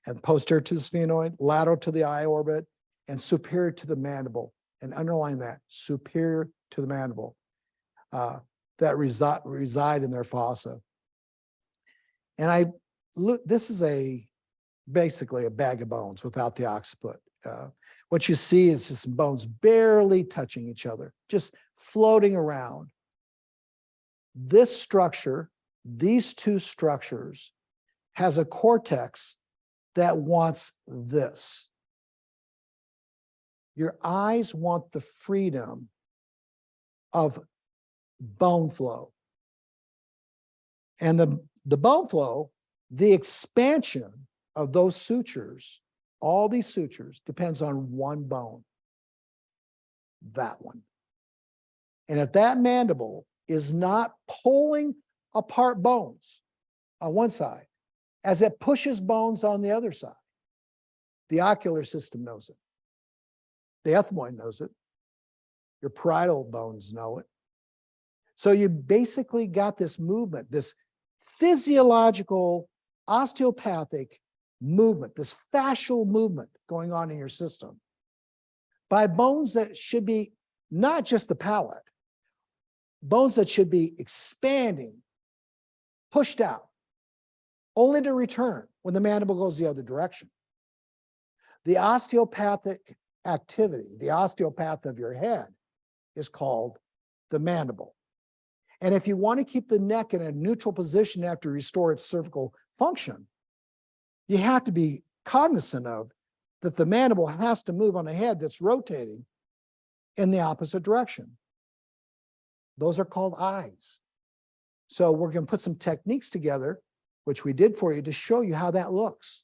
and posterior to the sphenoid, lateral to the eye orbit, and superior to the mandible. And underline that, superior to the mandible, that reside in their fossa. And this is basically a bag of bones without the occiput. What you see is just bones barely touching each other, just floating around. This structure, these two structures, has a cortex that wants this. Your eyes want the freedom of bone flow. And the bone flow, the expansion of those sutures, all these sutures, depends on one bone, that one. And if that mandible is not pulling apart bones on one side, as it pushes bones on the other side, the ocular system knows it. The ethmoid knows it. Your parietal bones know it. So you basically got this movement, this physiological osteopathic movement, this fascial movement going on in your system by bones that should be not just the palate, bones that should be expanding, pushed out, only to return when the mandible goes the other direction. The osteopathic activity, the osteopath of your head, is called the mandible. And if you want to keep the neck in a neutral position after restore its cervical function, you have to be cognizant of that the mandible has to move on a head that's rotating in the opposite direction. Those are called eyes. So we're going to put some techniques together, which we did for you, to show you how that looks.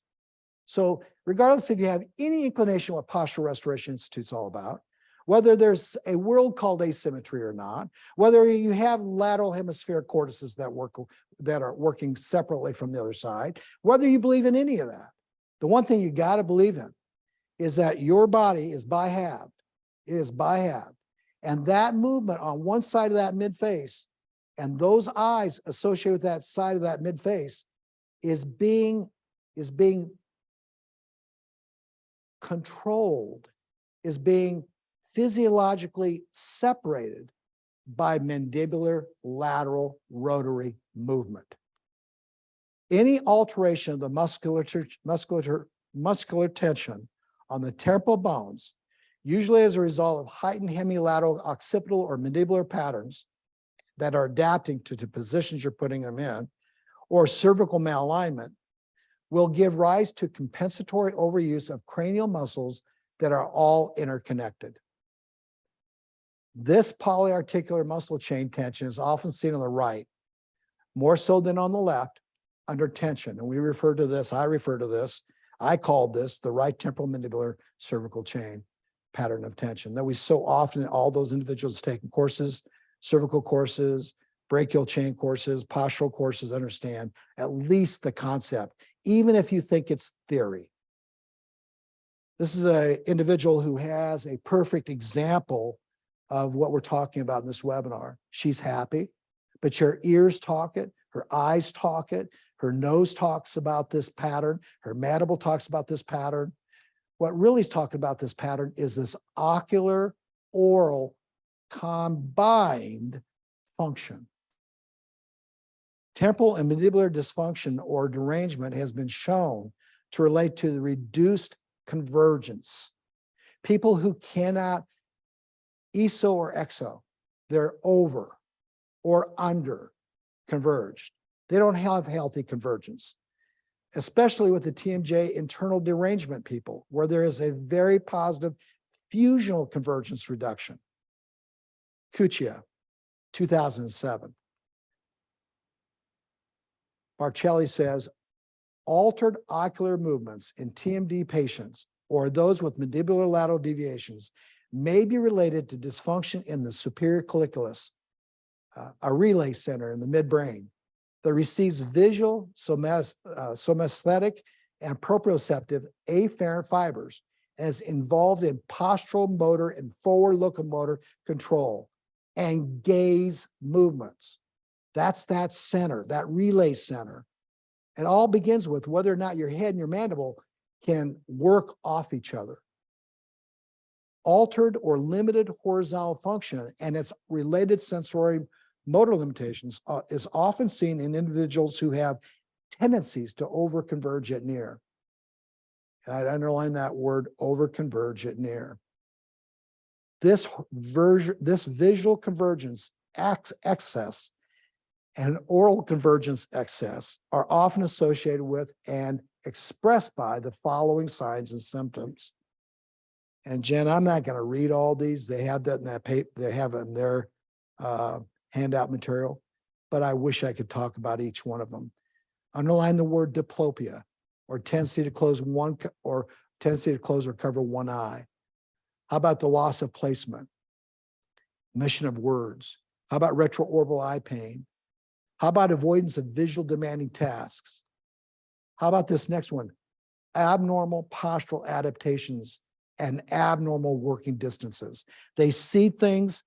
So regardless if you have any inclination what Postural Restoration Institute's all about, whether there's a world called asymmetry or not, whether you have lateral hemispheric cortices that are working separately from the other side, whether you believe in any of that, the one thing you got to believe in is that your body is bihalved. It is bihalved. And that movement on one side of that midface and those eyes associated with that side of that midface is being controlled, is being physiologically separated by mandibular lateral rotary movement. Any alteration of the muscular tension on the temporal bones, usually as a result of heightened hemilateral occipital or mandibular patterns that are adapting to the positions you're putting them in, or cervical malalignment, will give rise to compensatory overuse of cranial muscles that are all interconnected. This polyarticular muscle chain tension is often seen on the right, more so than on the left, under tension. And we refer to this, I called this the right temporal mandibular cervical chain pattern of tension that we so often, all those individuals taking courses, cervical courses, brachial chain courses, postural courses, understand at least the concept, even if you think it's theory. This is an individual who has a perfect example of what we're talking about in this webinar. She's happy, but her ears talk it, her eyes talk it, her nose talks about this pattern, her mandible talks about this pattern. What really is talking about this pattern is this ocular oral combined function. Temporal and mandibular dysfunction or derangement has been shown to relate to the reduced convergence. People who cannot ESO or EXO, they're over or under converged. They don't have healthy convergence, especially with the TMJ internal derangement people, where there is a very positive fusional convergence reduction. Cuccia, 2007. Marcelli says, altered ocular movements in TMD patients or those with mandibular lateral deviations may be related to dysfunction in the superior colliculus, a relay center in the midbrain that receives visual, somesthetic, and proprioceptive afferent fibers and is involved in postural motor and forward locomotor control and gaze movements. That's that center, that relay center. It all begins with whether or not your head and your mandible can work off each other. Altered or limited horizontal function and its related sensory motor limitations is often seen in individuals who have tendencies to overconverge at near. And I'd underline that word, overconverge at near. This visual convergence excess and oral convergence excess are often associated with and expressed by the following signs and symptoms. And Jen, I'm not going to read all these. They have that in that paper. They have it in their handout material, but I wish I could talk about each one of them. Underline the word diplopia, or tendency to close or cover one eye. How about the loss of placement? Omission of words. How about retroorbital eye pain? How about avoidance of visual demanding tasks? How about this next one? Abnormal postural adaptations and abnormal working distances. They see things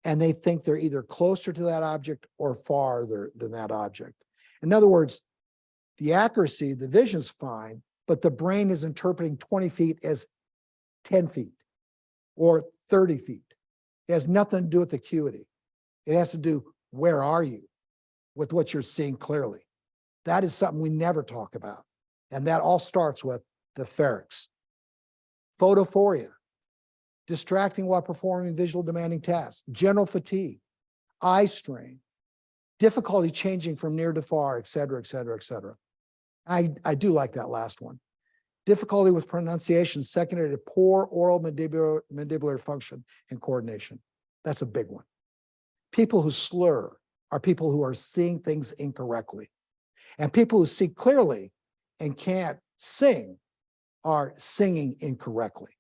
and they think they're either closer to that object or farther than that object. In other words, the accuracy, the vision's fine, but the brain is interpreting 20 feet as 10 feet or 30 feet. It has nothing to do with acuity. It has to do, where are you with what you're seeing clearly? That is something we never talk about. And that all starts with the pharynx. Photophoria, distracting while performing visual demanding tasks, general fatigue, eye strain, difficulty changing from near to far, et cetera, et cetera, et cetera. I do like that last one. Difficulty with pronunciation secondary to poor oral mandibular function and coordination. That's a big one. People who slur are people who are seeing things incorrectly. And people who see clearly and can't sing are singing incorrectly.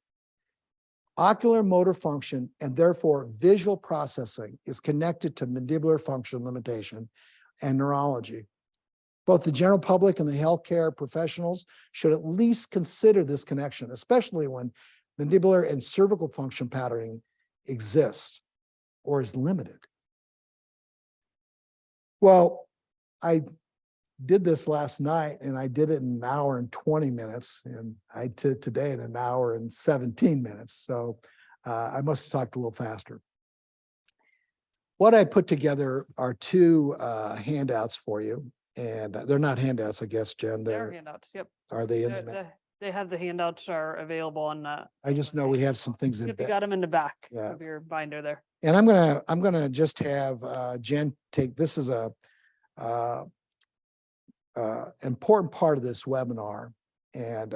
Ocular motor function and therefore visual processing is connected to mandibular function limitation and neurology. Both the general public and the healthcare professionals should at least consider this connection, especially when mandibular and cervical function patterning exists or is limited. Well, I did this last night and I did it in an hour and 20 minutes, and I did today in an hour and 17 minutes. So I must have talked a little faster. What I put together are two handouts for you, and they're not handouts, I guess, Jen. They're handouts, yep. Are they in the? They have the handouts are available on I just know we have some things in. Yep, you got them in the back Yeah. of your binder there. And I'm gonna just have Jen take, this is a important part of this webinar. And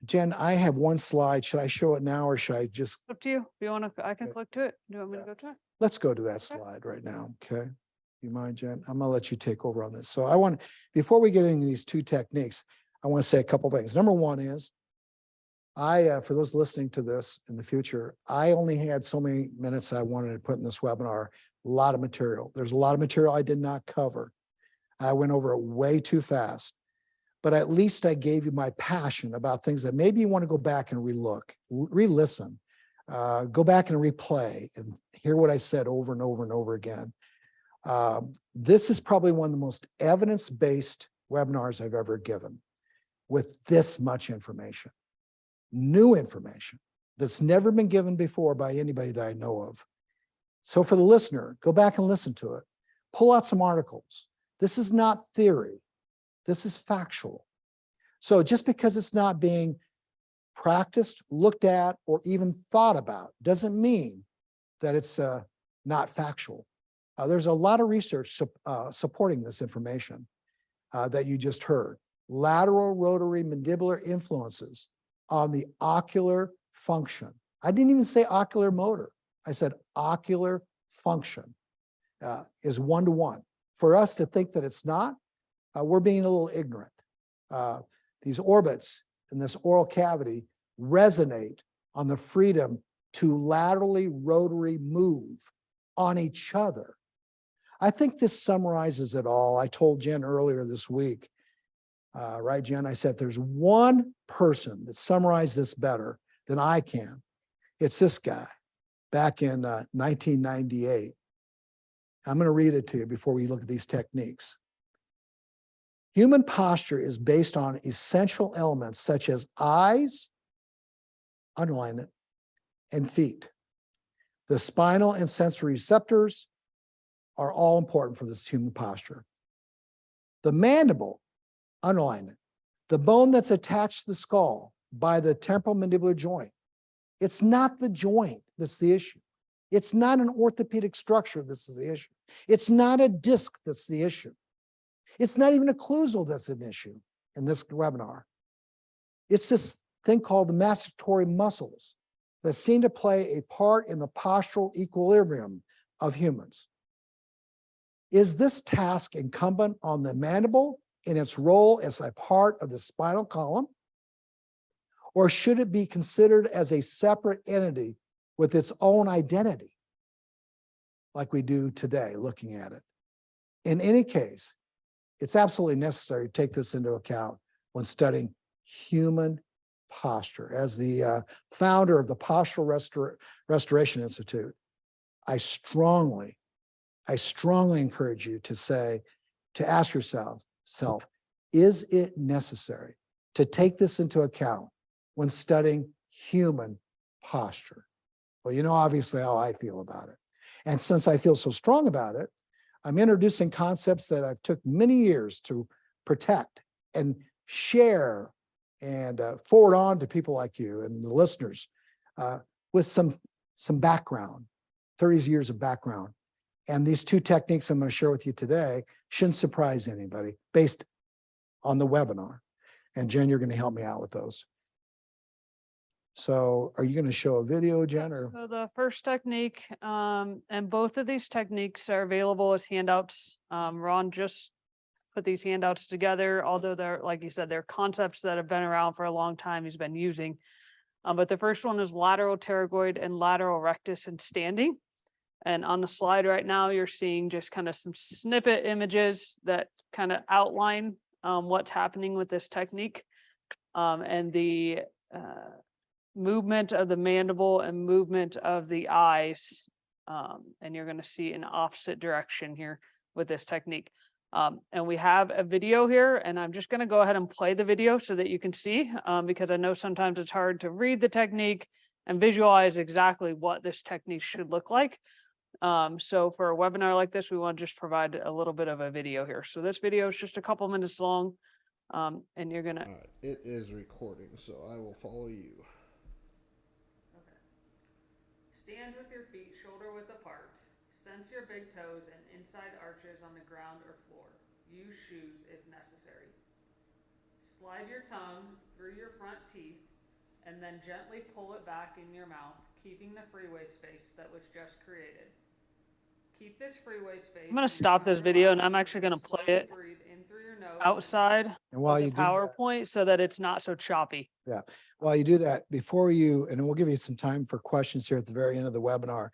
Jen, I have one slide. Should I show it now or should I just? Up to you. If you want to, I can click to it. Do you want me to go to it? Let's go to that slide right now, okay? You mind, Jen? I'm gonna let you take over on this. So I want, before we get into these two techniques, I want to say a couple things. Number one is, for those listening to this in the future, I only had so many minutes I wanted to put in this webinar, a lot of material. There's a lot of material I did not cover. I went over it way too fast, but at least I gave you my passion about things that maybe you want to go back and relook, re-listen, go back and replay and hear what I said over and over and over again. This is probably one of the most evidence-based webinars I've ever given with this much information, new information that's never been given before by anybody that I know of. So for the listener, go back and listen to it. Pull out some articles. This is not theory. This is factual. So just because it's not being practiced, looked at, or even thought about doesn't mean that it's not factual. There's a lot of research supporting this information that you just heard. Lateral-rotary mandibular influences on the ocular function. I didn't even say ocular motor. I said ocular function is one-to-one. For us to think that it's not, we're being a little ignorant. These orbits in this oral cavity resonate on the freedom to laterally rotary move on each other. I think this summarizes it all. I told Jen earlier this week, right, Jen? I said, there's one person that summarized this better than I can. It's this guy back in 1998. I'm going to read it to you before we look at these techniques. Human posture is based on essential elements such as eyes, underline it, and feet. The spinal and sensory receptors are all important for this human posture. The mandible, underline it, the bone that's attached to the skull by the temporal mandibular joint. It's not the joint that's the issue. It's not an orthopedic structure that's the issue. It's not a disc that's the issue. It's not even occlusal that's an issue in this webinar. It's this thing called the masticatory muscles that seem to play a part in the postural equilibrium of humans. Is this task incumbent on the mandible in its role as a part of the spinal column? Or should it be considered as a separate entity with its own identity, like we do today, looking at it? In any case, it's absolutely necessary to take this into account when studying human posture. As the founder of the Postural Restoration Institute, I strongly encourage you to ask yourself, is it necessary to take this into account when studying human posture? Well, you know, obviously how I feel about it. And since I feel so strong about it, I'm introducing concepts that I've took many years to protect and share and forward on to people like you and the listeners with some background, 30 years of background. And these two techniques I'm going to share with you today shouldn't surprise anybody based on the webinar. And Jen, you're going to help me out with those. So are you going to show a video, Jen? Or? So the first technique, and both of these techniques are available as handouts. Ron just put these handouts together, although they're, like you said, they're concepts that have been around for a long time he's been using. But the first one is lateral pterygoid and lateral rectus in standing. And on the slide right now, you're seeing just kind of some snippet images that kind of outline what's happening with this technique, and the movement of the mandible and movement of the eyes. And you're going to see an opposite direction here with this technique. And we have a video here, and I'm just going to go ahead and play the video so that you can see, because I know sometimes it's hard to read the technique and visualize exactly what this technique should look like. So for a webinar like this, we want to just provide a little bit of a video here. So this video is just a couple minutes long, and you're going to... It is recording, so I will follow you. Okay. Stand with your feet shoulder width apart. Sense your big toes and inside arches on the ground or floor. Use shoes if necessary. Slide your tongue through your front teeth and then gently pull it back in your mouth, keeping the freeway space that was just created. Keep this freeway space. I'm going to stop this video, and I'm actually going to play it outside And while of you the do that, PowerPoint so that it's not so choppy. yeah, while you do that, and we'll give you some time for questions here at the very end of the webinar.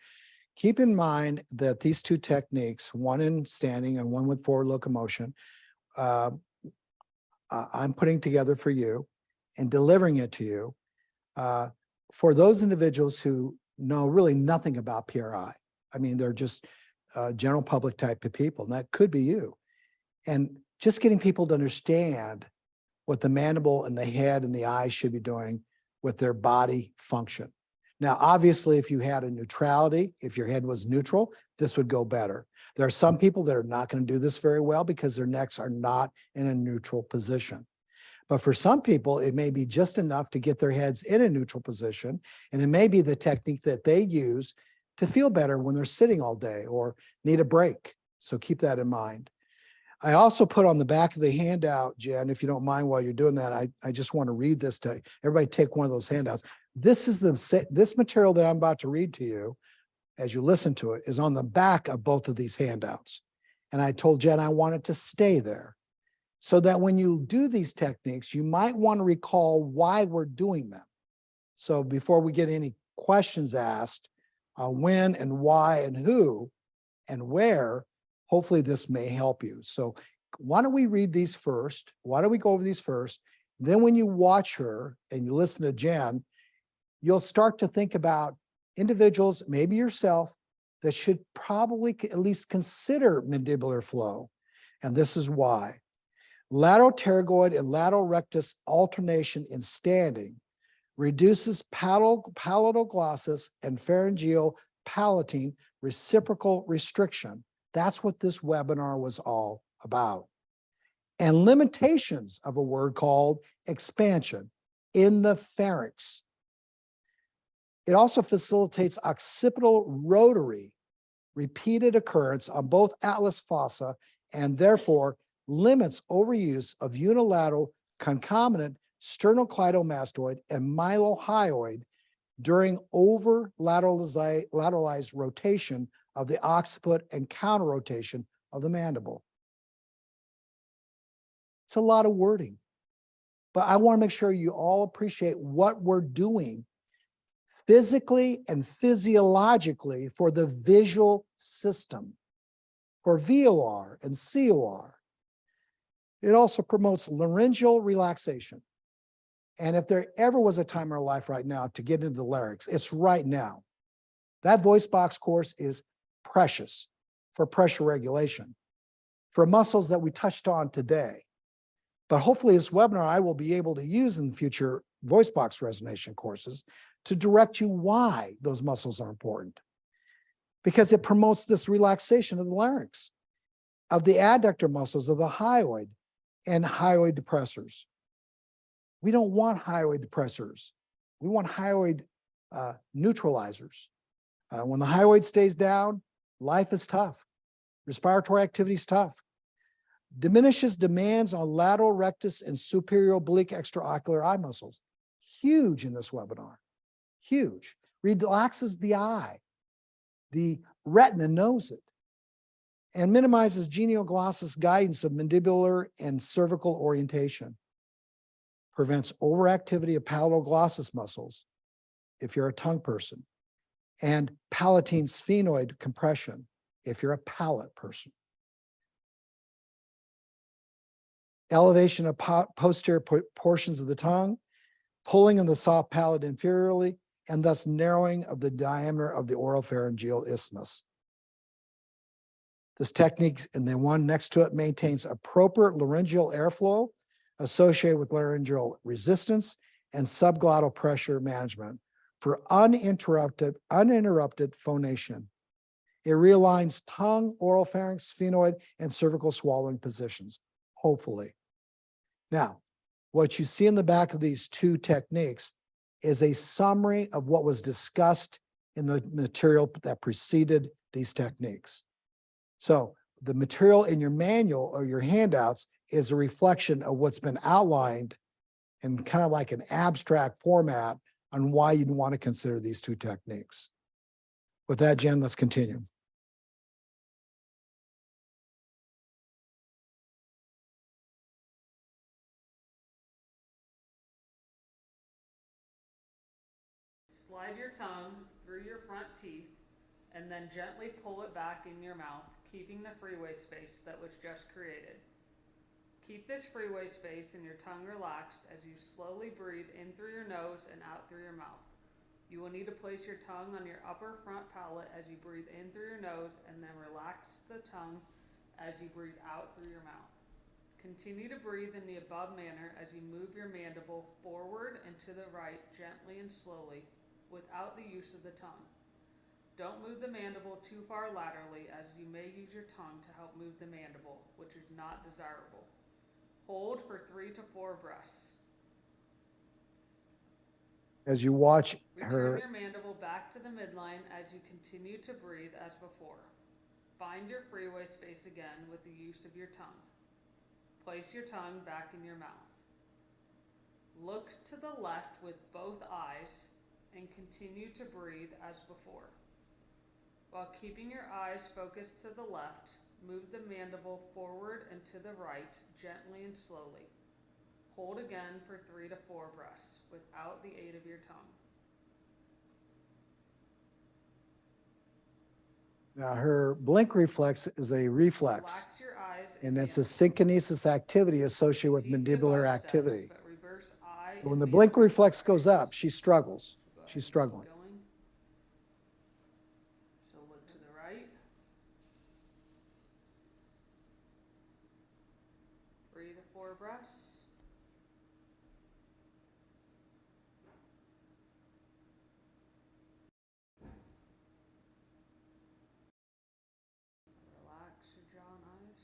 Keep in mind that these two techniques, one in standing and one with forward locomotion, I'm putting together for you and delivering it to you for those individuals who know really nothing about PRI. I mean, they're just general public type of people, and that could be you. And just getting people to understand what the mandible and the head and the eyes should be doing with their body function. Now, obviously, if you had a neutrality, if your head was neutral, this would go better. There are some people that are not going to do this very well because their necks are not in a neutral position. But for some people, it may be just enough to get their heads in a neutral position. And it may be the technique that they use to feel better when they're sitting all day or need a break. So keep that in mind. I also put on the back of the handout, Jen, if you don't mind while you're doing that, I just want to read this to everybody. Take one of those handouts. This material that I'm about to read to you, as you listen to it, is on the back of both of these handouts. And I told Jen I want it to stay there so that when you do these techniques, you might want to recall why we're doing them. So before we get any questions asked, when and why and who and where, hopefully this may help you. So why don't we read these first? Why don't we go over these first? Then when you watch her and you listen to Jen, you'll start to think about individuals, maybe yourself, that should probably at least consider mandibular flow. And this is why. Lateral pterygoid and lateral rectus alternation in standing reduces palatal glossus and pharyngeal palatine reciprocal restriction. That's what this webinar was all about. And limitations of a word called expansion in the pharynx. It also facilitates occipital rotary, repeated occurrence on both atlas fossa, and therefore limits overuse of unilateral concomitant sternocleidomastoid and mylohyoid during lateralized rotation of the occiput and counter rotation of the mandible. It's a lot of wording, but I want to make sure you all appreciate what we're doing physically and physiologically for the visual system, for VOR and COR. It also promotes laryngeal relaxation And if there ever was a time in our life right now to get into the larynx, it's right now. That voice box course is precious for pressure regulation, for muscles that we touched on today. But hopefully this webinar I will be able to use in future voice box resonation courses to direct you why those muscles are important. Because it promotes this relaxation of the larynx, of the adductor muscles of the hyoid and hyoid depressors. We don't want hyoid depressors. We want hyoid neutralizers. When the hyoid stays down, life is tough. Respiratory activity is tough. Diminishes demands on lateral rectus and superior oblique extraocular eye muscles. Huge in this webinar, huge. Relaxes the eye. The retina knows it. And minimizes genioglossus guidance of mandibular and cervical orientation. Prevents overactivity of palatal-glossus muscles, if you're a tongue person, and palatine sphenoid compression, if you're a palate person. Elevation of posterior portions of the tongue, pulling in the soft palate inferiorly, and thus narrowing of the diameter of the oropharyngeal isthmus. This technique, and the one next to it, maintains appropriate laryngeal airflow associated with laryngeal resistance and subglottal pressure management for uninterrupted phonation. It realigns tongue, oropharynx, sphenoid, and cervical swallowing positions, hopefully. Now, what you see in the back of these two techniques is a summary of what was discussed in the material that preceded these techniques. So the material in your manual or your handouts is a reflection of what's been outlined in kind of like an abstract format on why you'd want to consider these two techniques. With that, Jen, let's continue. Slide your tongue through your front teeth and then gently pull it back in your mouth, keeping the freeway space that was just created. Keep this freeway space and your tongue relaxed as you slowly breathe in through your nose and out through your mouth. You will need to place your tongue on your upper front palate as you breathe in through your nose and then relax the tongue as you breathe out through your mouth. Continue to breathe in the above manner as you move your mandible forward and to the right gently and slowly without the use of the tongue. Don't move the mandible too far laterally as you may use your tongue to help move the mandible, which is not desirable. Hold for 3 to 4 breaths. As you watch Return your mandible back to the midline as you continue to breathe as before. Find your freeway space again with the use of your tongue. Place your tongue back in your mouth. Look to the left with both eyes and continue to breathe as before. While keeping your eyes focused to the left, move the mandible forward and to the right, gently and slowly. Hold again for 3 to 4 breaths without the aid of your tongue. Now her blink reflex is a reflex, Relax your eyes and it's again. a synkinesis activity associated with Keep the mandibular bow steps, activity. but reverse eye When and the blink mandible reflex goes directions. up, she struggles. Go ahead She's and keep struggling. going. So look to the right. 3 to 4 breaths. Relax your jaw and eyes.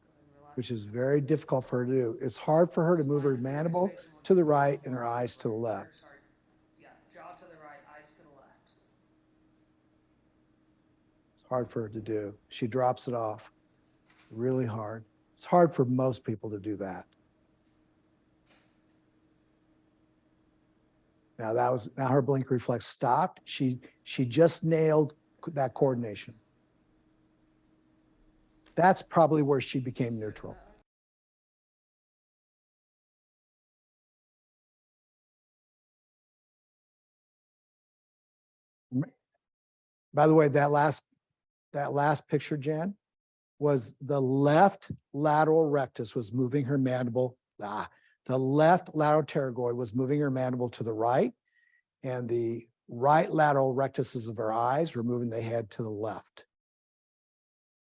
Go ahead and relax. Which is very difficult for her to do. It's hard for her to move her mandible to the right and her eyes to the left. Sorry. Yeah, jaw to the right, eyes to the left. It's hard for her to do. She drops it off. Really hard. It's hard for most people to do that. Now her blink reflex stopped. She just nailed that coordination. That's probably where she became neutral. By the way, that last picture, Jan, was the left lateral rectus was moving her mandible. The left lateral pterygoid was moving her mandible to the right, and the right lateral rectuses of her eyes were moving the head to the left.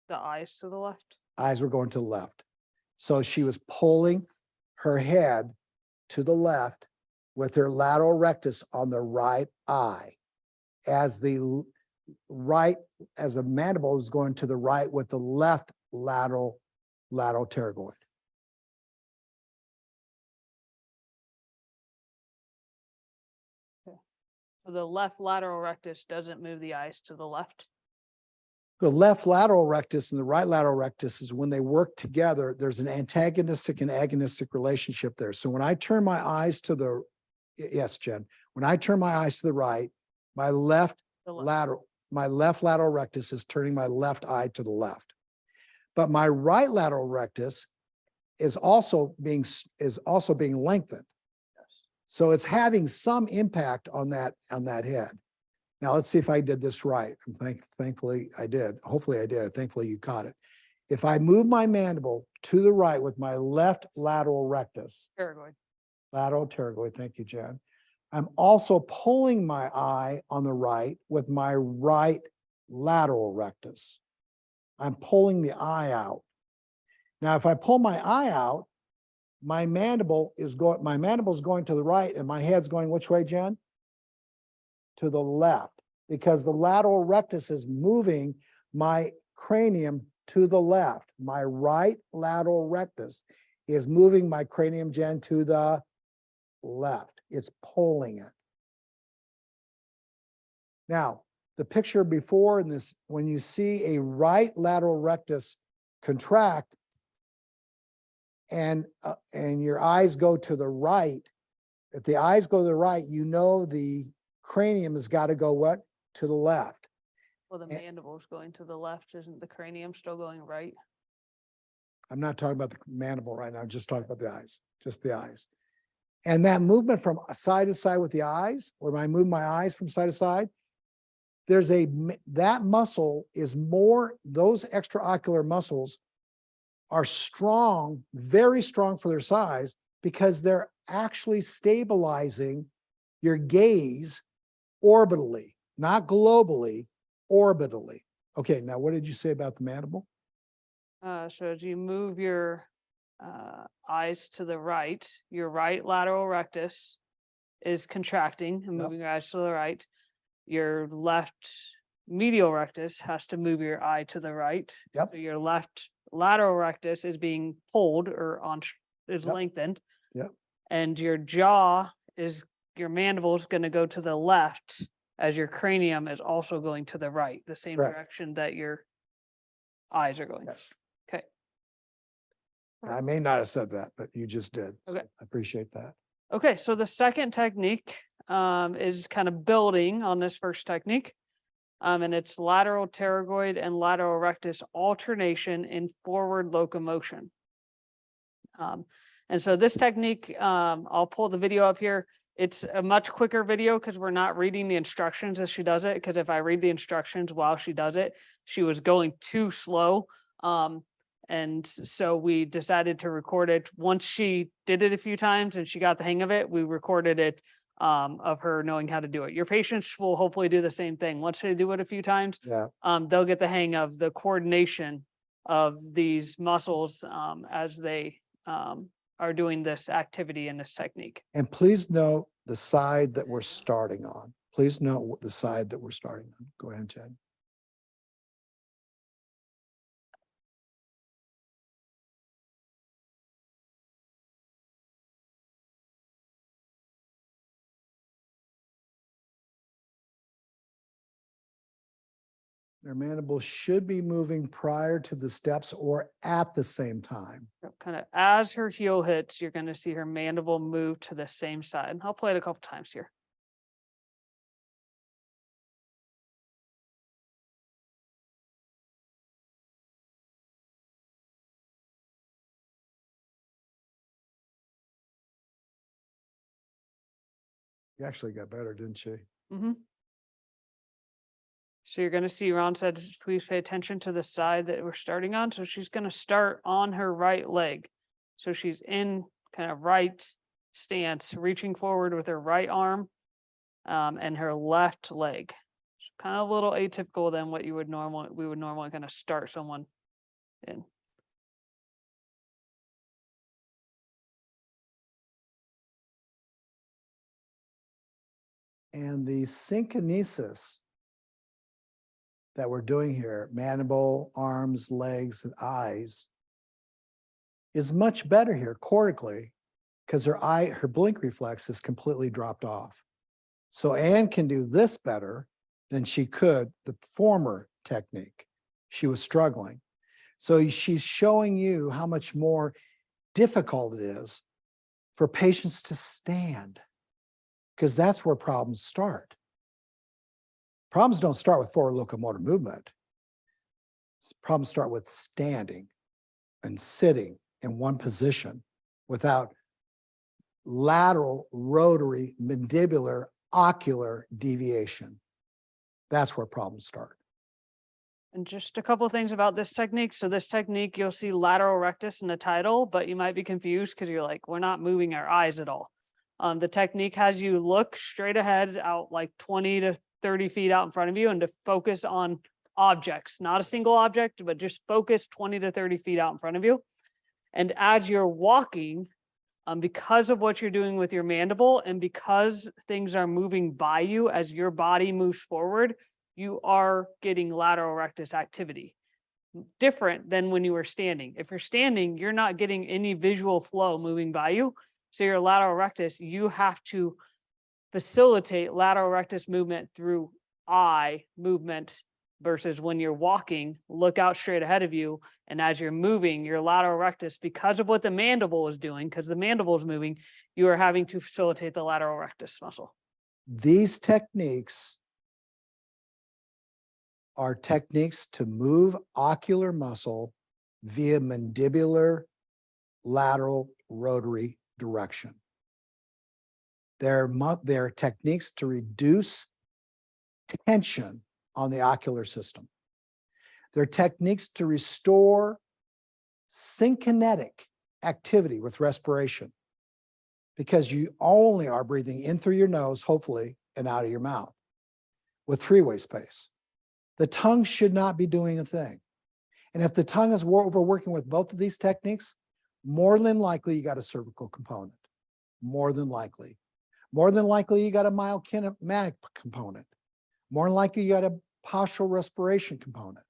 The eyes to the left. Eyes were going to the left. So she was pulling her head to the left with her lateral rectus on the right eye as the mandible is going to the right with the left lateral pterygoid. So the left lateral rectus doesn't move the eyes to the left. The left lateral rectus and the right lateral rectus is when they work together, there's an antagonistic and agonistic relationship there. So when I turn my eyes to the, yes, Jen, when I turn my eyes to the right, my left The left. lateral rectus is turning my left eye to the left. But my right lateral rectus is also being lengthened. Yes. So it's having some impact on that head. Now let's see if I did this right. And thankfully I did. Hopefully I did. Thankfully you caught it. If I move my mandible to the right with my left lateral rectus, Pterygoid. lateral pterygoid, thank you, Jen. I'm also pulling my eye on the right with my right lateral rectus. I'm pulling the eye out. Now, if I pull my eye out, my mandible is going to the right and my head's going which way, Jen? To the left, because the lateral rectus is moving my cranium to the left. My right lateral rectus is moving my cranium, Jen, to the left. It's pulling it. Now, the picture before in this, when you see a right lateral rectus contract and your eyes go to the right, if the eyes go to the right, you know the cranium has got to go what? To the left. Well, the mandible is going to the left. Isn't the cranium still going right? I'm not talking about the mandible right now, I'm just talking about the eyes, just the eyes. And that movement from side to side with the eyes, or when I move my eyes from side to side, that muscle is more, those extraocular muscles are strong, very strong for their size, because they're actually stabilizing your gaze orbitally, not globally, orbitally. Okay, now what did you say about the mandible? So as you move your eyes to the right, your right lateral rectus is contracting and Yep. moving your eyes to the right. Your left medial rectus has to move your eye to the right. Yep. So your left lateral rectus is being pulled or is Yep. lengthened. Yep. And your your mandible is going to go to the left as your cranium is also going to the right, the same Correct. direction that your eyes are going. Yes. Okay. I may not have said that, but you just did. So Okay. I appreciate that. Okay, so the second technique is kind of building on this first technique. And it's lateral pterygoid and lateral rectus alternation in forward locomotion. And so this technique, I'll pull the video up here. It's a much quicker video because we're not reading the instructions as she does it. Because if I read the instructions while she does it, she was going too slow. And so we decided to record it. Once she did it a few times and she got the hang of it, we recorded it of her knowing how to do it. Your patients will hopefully do the same thing. Once they do it a few times, Yeah. they'll get the hang of the coordination of these muscles as they are doing this activity and this technique. And please note the side that we're starting on. Please note the side that we're starting on. Go ahead, Jen. Their mandible should be moving prior to the steps or at the same time. Kind of as her heel hits, you're going to see her mandible move to the same side. I'll play it a couple times here. You actually got better, didn't she? Mm-hmm. So you're going to see Ron said, please pay attention to the side that we're starting on. So she's going to start on her right leg. So she's in kind of right stance, reaching forward with her right arm and her left leg. Kind of a little atypical than what we would normally kind of start someone in. And the synkinesis that we're doing here, mandible, arms, legs, and eyes, is much better here cortically because her blink reflex is completely dropped off. So Anne can do this better than she could the former technique. She was struggling. So she's showing you how much more difficult it is for patients to stand, because that's where problems start. Problems don't start with forward locomotor movement. Problems start with standing and sitting in one position without lateral, rotary, mandibular, ocular deviation. That's where problems start. And just a couple of things about this technique. So this technique, you'll see lateral rectus in the title, but you might be confused because you're like, we're not moving our eyes at all. The technique has you look straight ahead out like 20 to 30 feet out in front of you and to focus on objects, not a single object, but just focus 20 to 30 feet out in front of you. And as you're walking, because of what you're doing with your mandible and because things are moving by you as your body moves forward, you are getting lateral rectus activity. Different than when you were standing. If you're standing, you're not getting any visual flow moving by you. So your lateral rectus, you have to facilitate lateral rectus movement through eye movement versus when you're walking, look out straight ahead of you. And as you're moving, your lateral rectus, because of what the mandible is doing, because the mandible is moving, you are having to facilitate the lateral rectus muscle. These techniques are techniques to move ocular muscle via mandibular lateral rotary direction. They're techniques to reduce tension on the ocular system. They're techniques to restore synkinetic activity with respiration, because you only are breathing in through your nose, hopefully, and out of your mouth with three-way space. The tongue should not be doing a thing. And if the tongue is overworking with both of these techniques, more than likely you got a cervical component. More than likely. More than likely you got a mild kinematic component. More than likely you got a postural respiration component.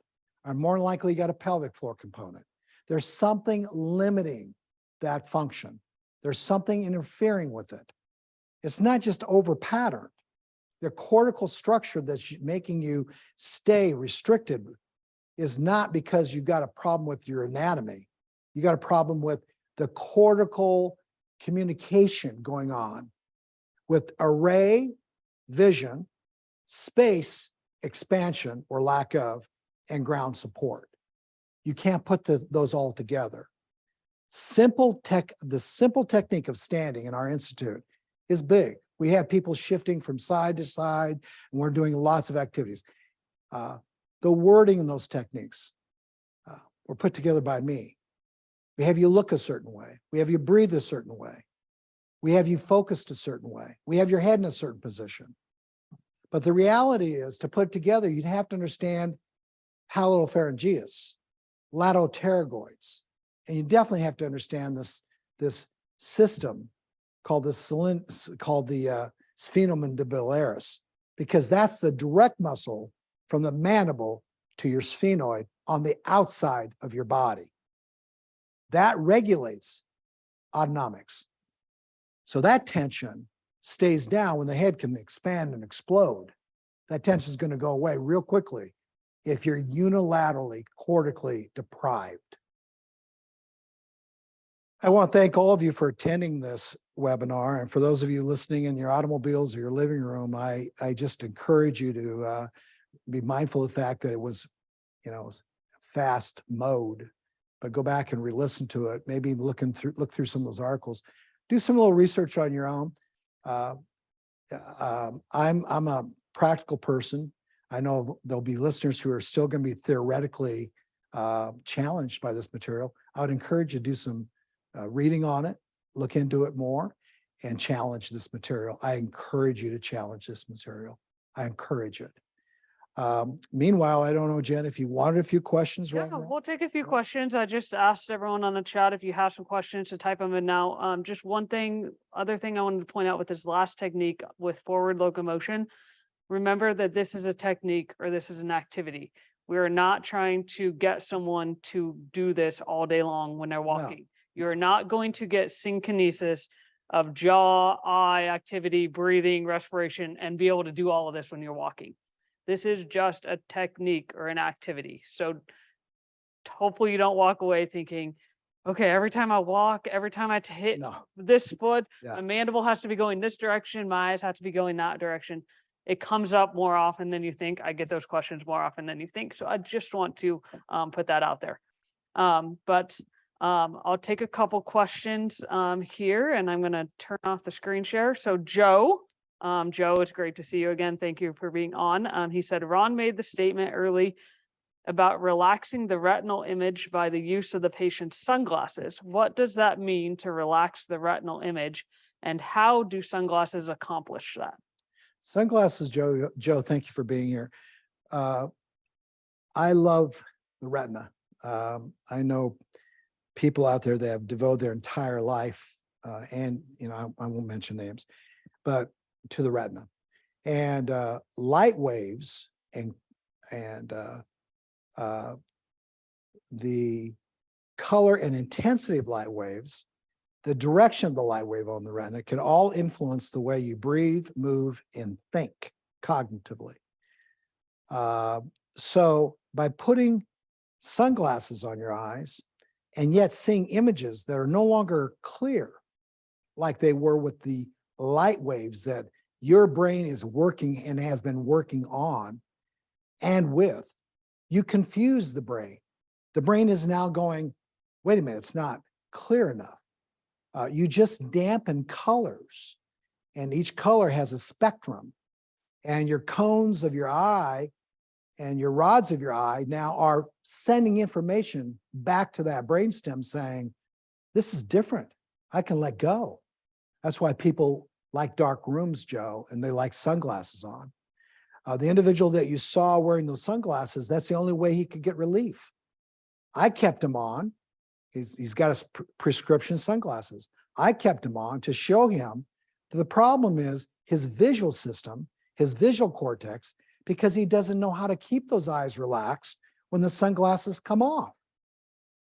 Or more than likely you got a pelvic floor component. There's something limiting that function. There's something interfering with it. It's not just over patterned. The cortical structure that's making you stay restricted is not because you've got a problem with your anatomy. You got a problem with the cortical communication going on with array vision, space expansion or lack of, and ground support. You can't put those all together. The simple technique of standing in our institute is big. We have people shifting from side to side, and we're doing lots of activities. The wording in those techniques were put together by me. We have you look a certain way. We have you breathe a certain way. We have you focused a certain way. We have your head in a certain position. But the reality is, to put it together, you'd have to understand palatopharyngeus, lateral-pterygoids, and you definitely have to understand this system called the sphenomandibularus, because that's the direct muscle from the mandible to your sphenoid on the outside of your body. That regulates autonomics. So that tension stays down when the head can expand and explode. That tension is going to go away real quickly if you're unilaterally cortically deprived. I want to thank all of you for attending this webinar. And for those of you listening in your automobiles or your living room, I just encourage you to be mindful of the fact that it was, fast mode, but go back and re-listen to it. Maybe look through some of those articles. Do some little research on your own. I'm a practical person. I know there'll be listeners who are still going to be theoretically challenged by this material. I would encourage you to do some reading on it, look into it more and challenge this material. I encourage you to challenge this material. I encourage it. Meanwhile, I don't know, Jen, if you wanted a few questions Yeah, right now. we'll take a few questions. I just asked everyone on the chat if you have some questions to type them in now. Just one other thing I wanted to point out with this last technique with forward locomotion. Remember that this is a technique or this is an activity. We are not trying to get someone to do this all day long when they're walking. You're not going to get synkinesis of jaw, eye activity, breathing, respiration, and be able to do all of this when you're walking. This is just a technique or an activity. So hopefully you don't walk away thinking, okay, every time I walk, every time I hit No. this foot, Yeah. my mandible has to be going this direction, my eyes have to be going that direction. It comes up more often than you think. I get those questions more often than you think. So I just want to put that out there. I'll take a couple questions here, and I'm going to turn off the screen share. So Joe, it's great to see you again. Thank you for being on. He said, Ron made the statement early about relaxing the retinal image by the use of the patient's sunglasses. What does that mean to relax the retinal image, and how do sunglasses accomplish that? Sunglasses, Joe, thank you for being here. I love the retina. I know people out there that have devoted their entire life, and I won't mention names, but to the retina. And light waves and the color and intensity of light waves, the direction of the light wave on the retina can all influence the way you breathe, move, and think cognitively. So by putting sunglasses on your eyes and yet seeing images that are no longer clear, like they were with the light waves that your brain is working and has been working on and with, you confuse the brain. The brain is now going, wait a minute, it's not clear enough. You just dampen colors, and each color has a spectrum, and your cones of your eye and your rods of your eye now are sending information back to that brainstem saying, this is different. I can let go. That's why people like dark rooms, Joe, and they like sunglasses on. The individual that you saw wearing those sunglasses, that's the only way he could get relief. I kept him on. He's got his prescription sunglasses. I kept him on to show him that the problem is his visual system, his visual cortex, because he doesn't know how to keep those eyes relaxed when the sunglasses come off.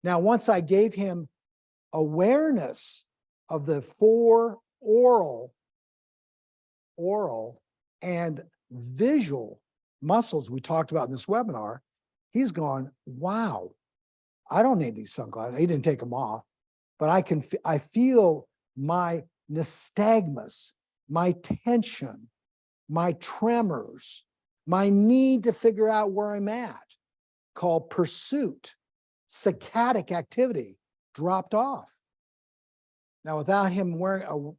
Now, once I gave him awareness of the four oral and visual muscles we talked about in this webinar, he's gone, wow, I don't need these sunglasses. He didn't take them off, but I feel my nystagmus, my tension, my tremors, my need to figure out where I'm at, called pursuit, saccadic activity, dropped off. Now, without him wearing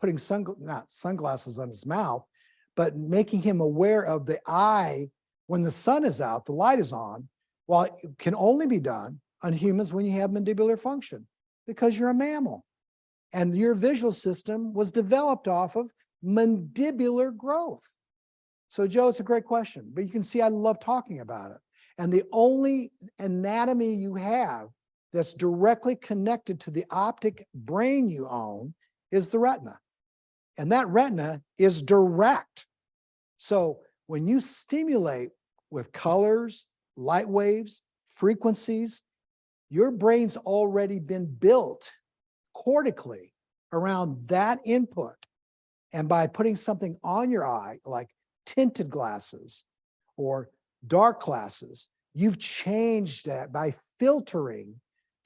putting not sunglasses on his mouth, but making him aware of the eye when the sun is out, the light is on, while it can only be done on humans when you have mandibular function, because you're a mammal. And your visual system was developed off of mandibular growth. So, Joe, it's a great question, but you can see I love talking about it. And the only anatomy you have that's directly connected to the optic brain you own is the retina. And that retina is direct. So when you stimulate with colors, light waves, frequencies, your brain's already been built cortically around that input. And by putting something on your eye, like tinted glasses or dark glasses, you've changed that by filtering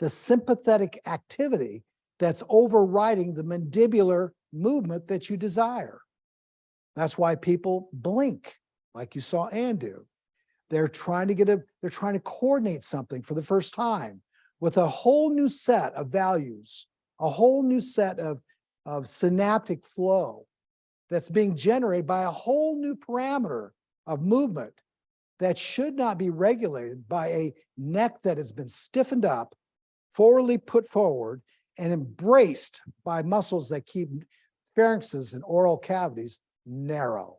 the sympathetic activity that's overriding the mandibular movement that you desire. That's why people blink, like you saw Ann do. They're trying to coordinate something for the first time with a whole new set of values, a whole new set of synaptic flow that's being generated by a whole new parameter of movement that should not be regulated by a neck that has been stiffened up, forwardly put forward, and embraced by muscles that keep pharynxes and oral cavities narrow.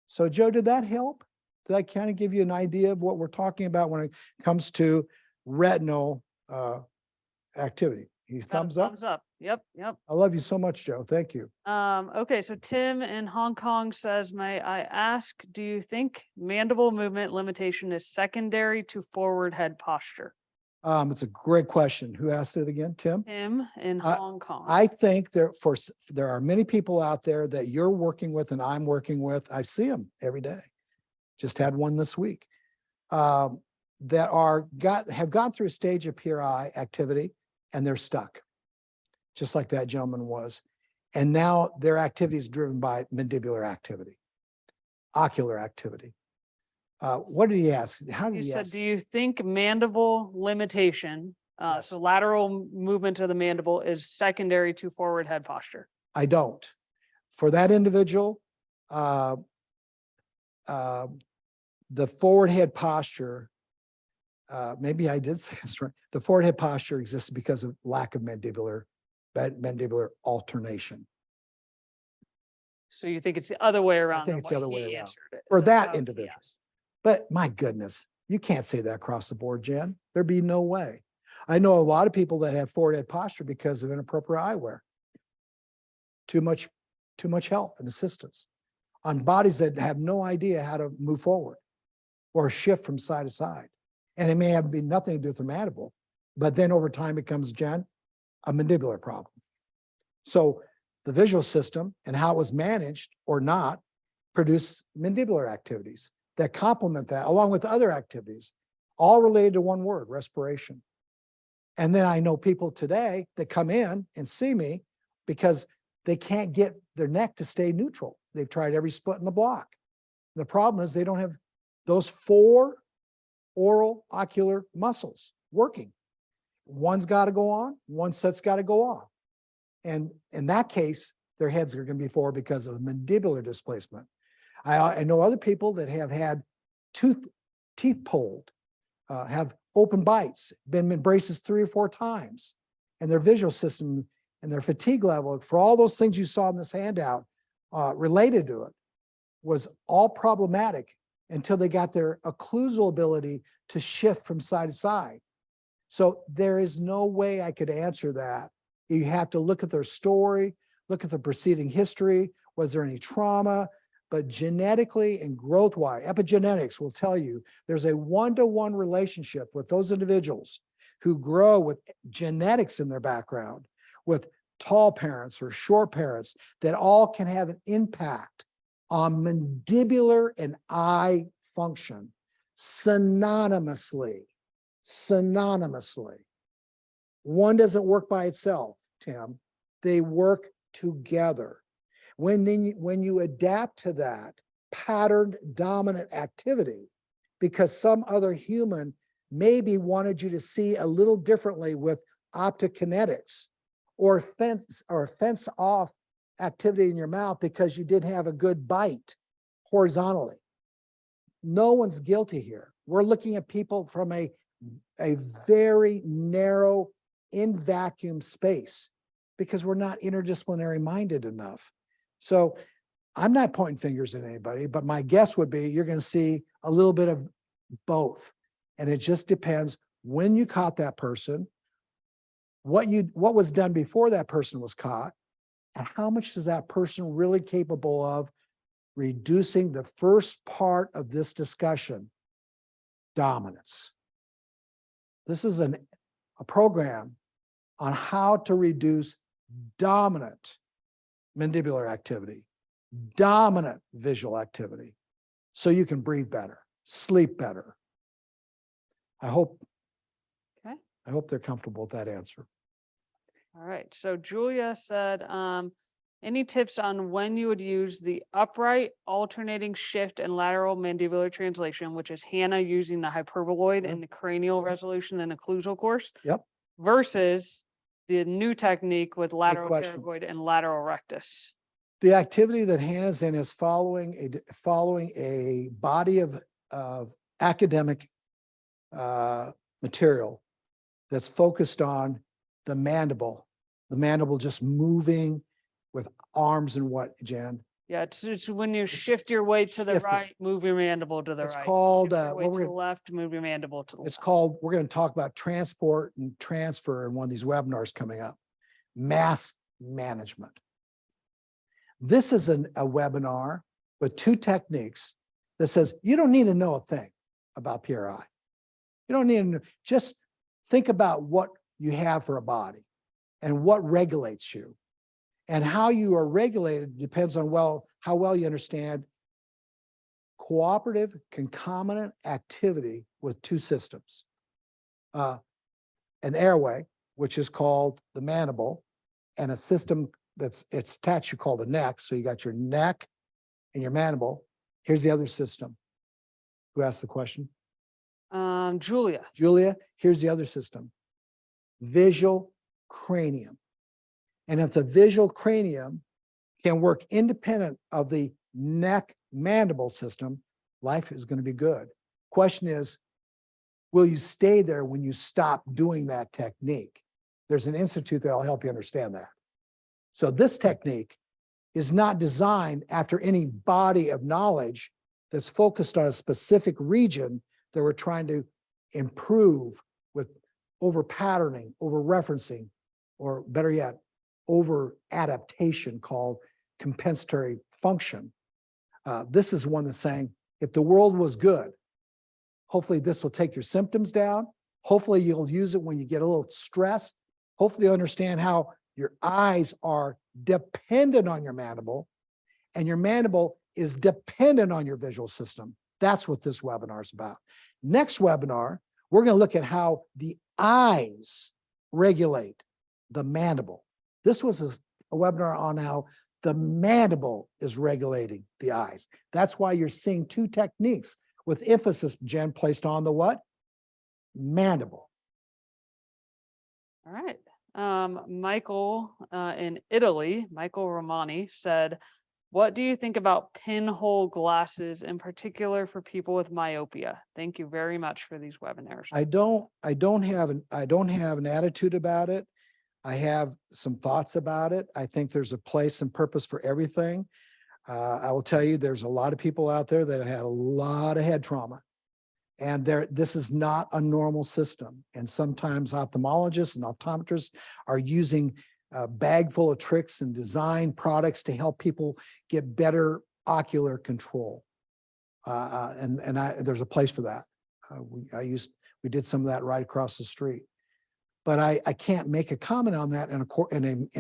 So Joe, did that help? Did that kind of give you an idea of what we're talking about when it comes to retinal activity? You Got a thumbs up? Thumbs up. Yep, yep. I love you so much, Joe. Thank you. Okay, so Tim in Hong Kong says, may I ask, do you think mandible movement limitation is secondary to forward head posture? It's a great question. Who asked it again? Tim? Tim in Hong Kong. I think there are many people out there that you're working with and I'm working with. I see them every day. Just had one this week. That have gone through a stage of PRI activity and they're stuck, just like that gentleman was. And now their activity is driven by mandibular activity, ocular activity. What did he ask? How did You he said, ask? do you think mandible limitation, Yes. so lateral movement of the mandible is secondary to forward head posture? I don't. For that individual, the forward head posture, maybe I did say this right. The forward head posture exists because of lack of mandibular alternation. So you think it's the other way around? think than it's the what other way he around. answered it. For That's that how he individual. asked. But my goodness, you can't say that across the board, Jen. There'd be no way. I know a lot of people that have forward head posture because of inappropriate eyewear. Too much help and assistance on bodies that have no idea how to move forward or shift from side to side. And it may have been nothing to do with the mandible, but then over time becomes, Jen, a mandibular problem. So the visual system and how it was managed or not produce mandibular activities that complement that, along with other activities, all related to one word, respiration. And then I know people today that come in and see me because they can't get their neck to stay neutral. They've tried every split in the block. The problem is they don't have those 4 oral ocular muscles working. One's got to go on, one set's got to go off. And in that case, their heads are going to be forward because of mandibular displacement. I know other people that have had teeth pulled, have open bites, been in braces 3 or 4 times, and their visual system and their fatigue level, for all those things you saw in this handout related to it, was all problematic until they got their occlusal ability to shift from side to side. So there is no way I could answer that. You have to look at their story, look at the preceding history. Was there any trauma? But genetically and growth-wise, epigenetics will tell you there's a 1-to-1 relationship with those individuals who grow with genetics in their background, with tall parents or short parents, that all can have an impact on mandibular and eye function synonymously. One doesn't work by itself, Tim. They work together. When you adapt to that patterned dominant activity, because some other human maybe wanted you to see a little differently with optokinetics, or fence off activity in your mouth because you didn't have a good bite horizontally. No one's guilty here. We're looking at people from a very narrow, in vacuum space because we're not interdisciplinary minded enough. So I'm not pointing fingers at anybody, but my guess would be you're going to see a little bit of both. And it just depends when you caught that person, what was done before that person was caught, and how much is that person really capable of reducing the first part of this discussion, dominance. This is a program on how to reduce dominant mandibular activity, dominant visual activity, so you can breathe better, sleep better. I hope they're comfortable with that answer. All right, so Julia said, any tips on when you would use the upright, alternating shift and lateral mandibular translation, which is Hannah using the hyperboloid and the cranial resolution and occlusal course? Yep. Versus the new technique with lateral question. pterygoid and lateral rectus. The activity that Hannah's in is following a body of academic material that's focused on the mandible just moving with arms and what, Jen? Yeah, it's when you shift your weight to the shifting. right, move your mandible to the It's right. called, Shift your weight what to we're the left, move your mandible to the It's left. called, we're going to talk about transport and transfer in one of these webinars coming up. Mass management. This is a webinar with two techniques that says you don't need to know a thing about PRI. You don't need to know, just think about what you have for a body and what regulates you. And how you are regulated depends on how well you understand cooperative concomitant activity with two systems. An airway, which is called the mandible, and a system it's attached, you call the neck. So you got your neck and your mandible. Here's the other system. Who asked the question? Julia. Julia, here's the other system. Visual cranium. And if the visual cranium can work independent of the neck mandible system, life is going to be good. Question is, will you stay there when you stop doing that technique? There's an institute that'll help you understand that. So this technique is not designed after any body of knowledge that's focused on a specific region that we're trying to improve with over patterning, over referencing, or better yet, over adaptation called compensatory function. This is one that's saying, if the world was good, hopefully this will take your symptoms down. Hopefully you'll use it when you get a little stressed. Hopefully you understand how your eyes are dependent on your mandible and your mandible is dependent on your visual system. That's what this webinar is about. Next webinar, we're going to look at how the eyes regulate the mandible. This was a webinar on how the mandible is regulating the eyes. That's why you're seeing two techniques with emphasis, Jen, placed on the what? Mandible. All right. Michael in Italy, Michael Romani said, what do you think about pinhole glasses in particular for people with myopia? Thank you very much for these webinars. I don't have an attitude about it. I have some thoughts about it. I think there's a place and purpose for everything. I will tell you, there's a lot of people out there that have had a lot of head trauma. And this is not a normal system. And sometimes ophthalmologists and optometrists are using a bag full of tricks and design products to help people get better ocular control. There's a place for that. We did some of that right across the street. But I can't make a comment on that in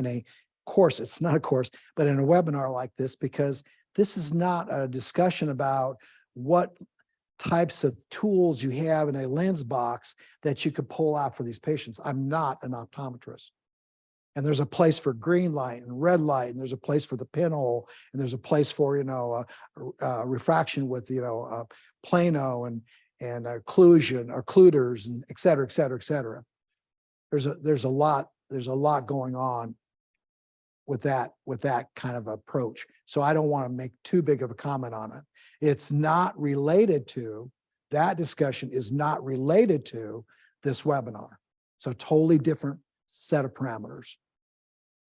a course. It's not a course, but in a webinar like this, because this is not a discussion about what types of tools you have in a lens box that you could pull out for these patients. I'm not an optometrist. And there's a place for green light and red light, and there's a place for the pinhole, and there's a place for, refraction with, plano and occlusion, occluders, and et cetera, et cetera, et cetera. There's a lot going on with that kind of approach. So I don't want to make too big of a comment on it. It's not related to, that discussion is not related to this webinar. It's a totally different set of parameters.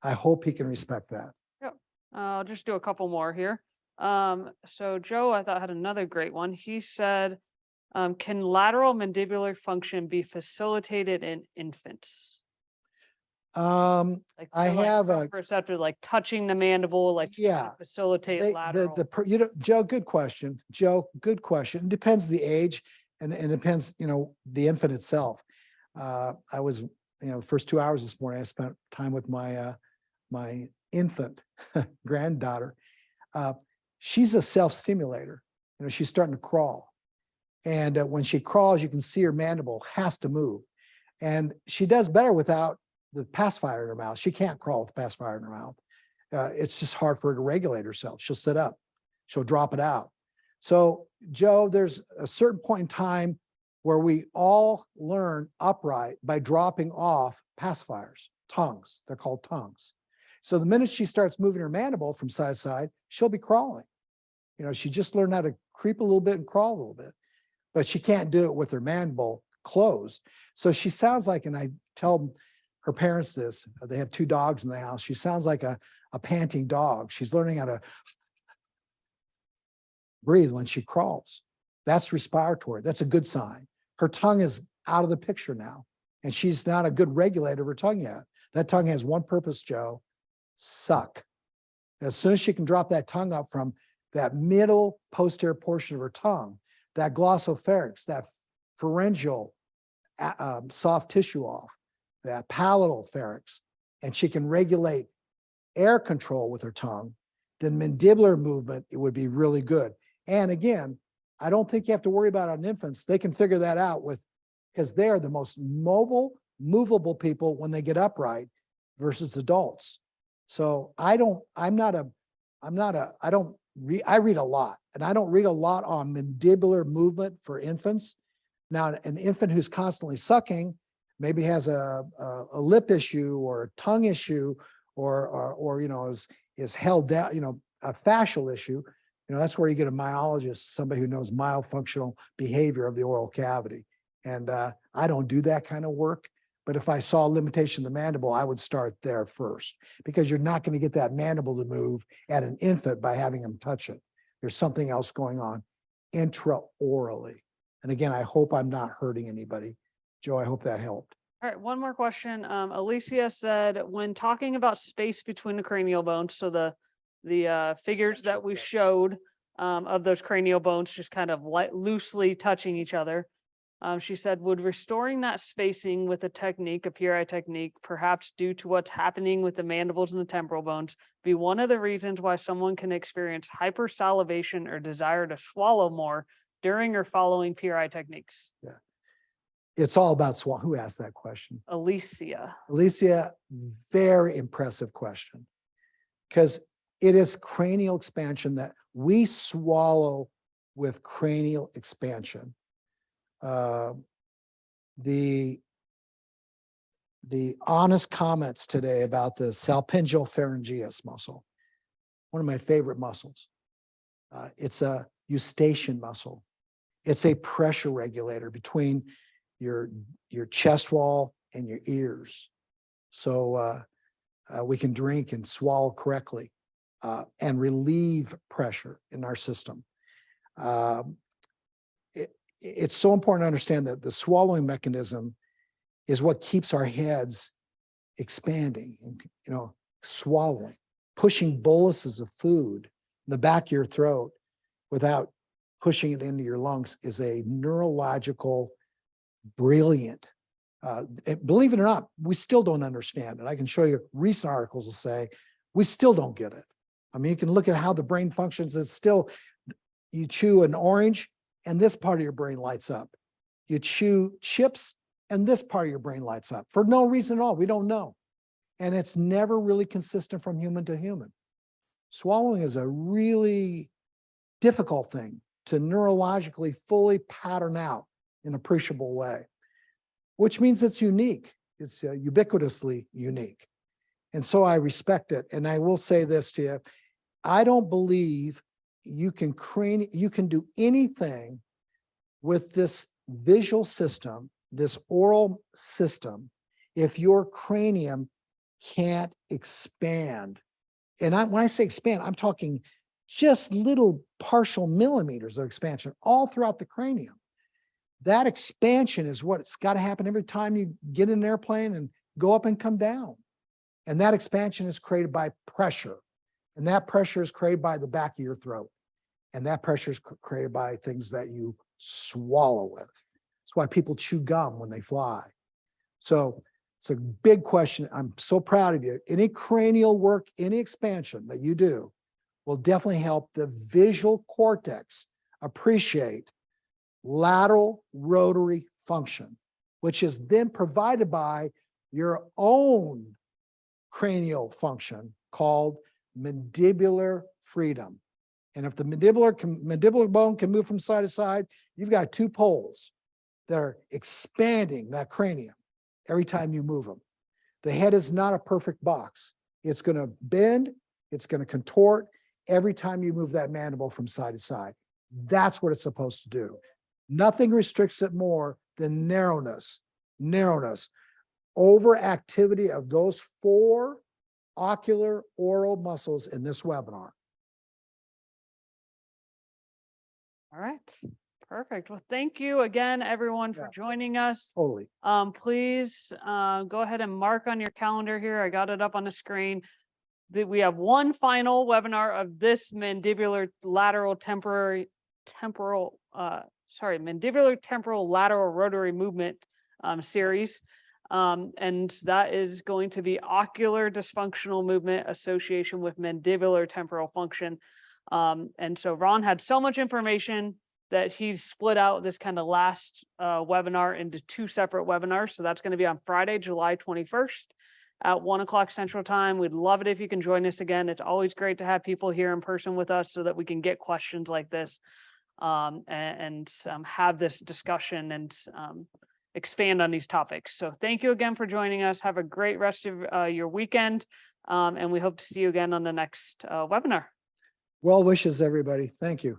I hope he can respect that. Yep. I'll just do a couple more here. So Joe, I thought, had another great one. He said, can lateral mandibular function be facilitated in infants? Like, I have a perceptive, like touching the mandible, like Yeah. facilitate lateral. Joe, good question. Good question. It depends the age and it depends, the infant itself. I was, the first 2 hours this morning, I spent time with my infant granddaughter. She's a self-stimulator. She's starting to crawl. And when she crawls, you can see her mandible has to move. And she does better without the pacifier in her mouth. She can't crawl with the pacifier in her mouth. It's just hard for her to regulate herself. She'll sit up, she'll drop it out. So Joe, there's a certain point in time where we all learn upright by dropping off pacifiers, tongues. They're called tongues. So the minute she starts moving her mandible from side to side, she'll be crawling. She just learned how to creep a little bit and crawl a little bit, but she can't do it with her mandible closed. So she sounds like, and I tell her parents this. They have 2 dogs in the house. She sounds like a panting dog. She's learning how to breathe when she crawls. That's respiratory. That's a good sign. Her tongue is out of the picture now, and she's not a good regulator of her tongue yet. That tongue has one purpose, Joe: suck. As soon as she can drop that tongue up from that middle posterior portion of her tongue, that glossopharynx, that pharyngeal soft tissue off, that palatal pharynx, and she can regulate air control with her tongue, then mandibular movement, it would be really good. And again, I don't think you have to worry about it on infants. They can figure that out because they are the most mobile, movable people when they get upright versus adults. So I read a lot, and I don't read a lot on mandibular movement for infants. Now, an infant who's constantly sucking maybe has a lip issue or a tongue issue, or is held down, a fascial issue. That's where you get a myologist, somebody who knows myofunctional behavior of the oral cavity. And I don't do that kind of work. But if I saw a limitation of the mandible, I would start there first, because you're not going to get that mandible to move at an infant by having them touch it. There's something else going on intraorally. And again, I hope I'm not hurting anybody. Joe, I hope that helped. All right, one more question. Alicia said, when talking about space between the cranial bones, so the figures that we showed of those cranial bones just kind of loosely touching each other, she said, would restoring that spacing with a technique, a PRI technique, perhaps due to what's happening with the mandibles and the temporal bones, be one of the reasons why someone can experience hypersalivation or desire to swallow more during or following PRI techniques? Yeah. It's all about swallow. Who asked that question? Alicia. Alicia, very impressive question, because it is cranial expansion that we swallow with cranial expansion. The honest comments today about the salpingeal pharyngeus muscle, one of my favorite muscles. It's a eustachian muscle. It's a pressure regulator between your chest wall and your ears. So we can drink and swallow correctly and relieve pressure in our system. It's so important to understand that the swallowing mechanism is what keeps our heads expanding and, swallowing, pushing boluses of food in the back of your throat without pushing it into your lungs is a neurological brilliant. Believe it or not, we still don't understand it. I can show you recent articles that say we still don't get it. I mean, you can look at how the brain functions. It's still, you chew an orange and this part of your brain lights up. You chew chips and this part of your brain lights up for no reason at all. We don't know. And it's never really consistent from human to human. Swallowing is a really difficult thing to neurologically fully pattern out in an appreciable way, which means it's unique. It's ubiquitously unique. And so I respect it. And I will say this to you. I don't believe you can do anything with this visual system, this oral system, if your cranium can't expand. And when I say expand, I'm talking just little partial millimeters of expansion all throughout the cranium. That expansion is what's got to happen every time you get in an airplane and go up and come down. And that expansion is created by pressure. And that pressure is created by the back of your throat. And that pressure is created by things that you swallow with. That's why people chew gum when they fly. So it's a big question. I'm so proud of you. Any cranial work, any expansion that you do will definitely help the visual cortex appreciate lateral rotary function, which is then provided by your own cranial function called mandibular freedom. And if the mandibular bone can move from side to side, you've got 2 poles that are expanding that cranium every time you move them. The head is not a perfect box. It's going to bend, it's going to contort every time you move that mandible from side to side. That's what it's supposed to do. Nothing restricts it more than narrowness. overactivity of those 4 ocular oral muscles in this webinar. All right, perfect. Well, thank you again, everyone, for Yeah. joining us. Totally. Please go ahead and mark on your calendar here. I got it up on the screen. That we have one final webinar of this mandibular temporal lateral rotary movement series. And that is going to be ocular dysfunctional movement association with mandibular temporal function. And so Ron had so much information that he split out this kind of last webinar into 2 separate webinars. So that's going to be on Friday, July 21st at 1 o'clock Central Time. We'd love it if you can join us again. It's always great to have people here in person with us so that we can get questions like this and have this discussion and expand on these topics. So thank you again for joining us. Have a great rest of your weekend. And we hope to see you again on the next webinar. Well wishes, everybody. Thank you.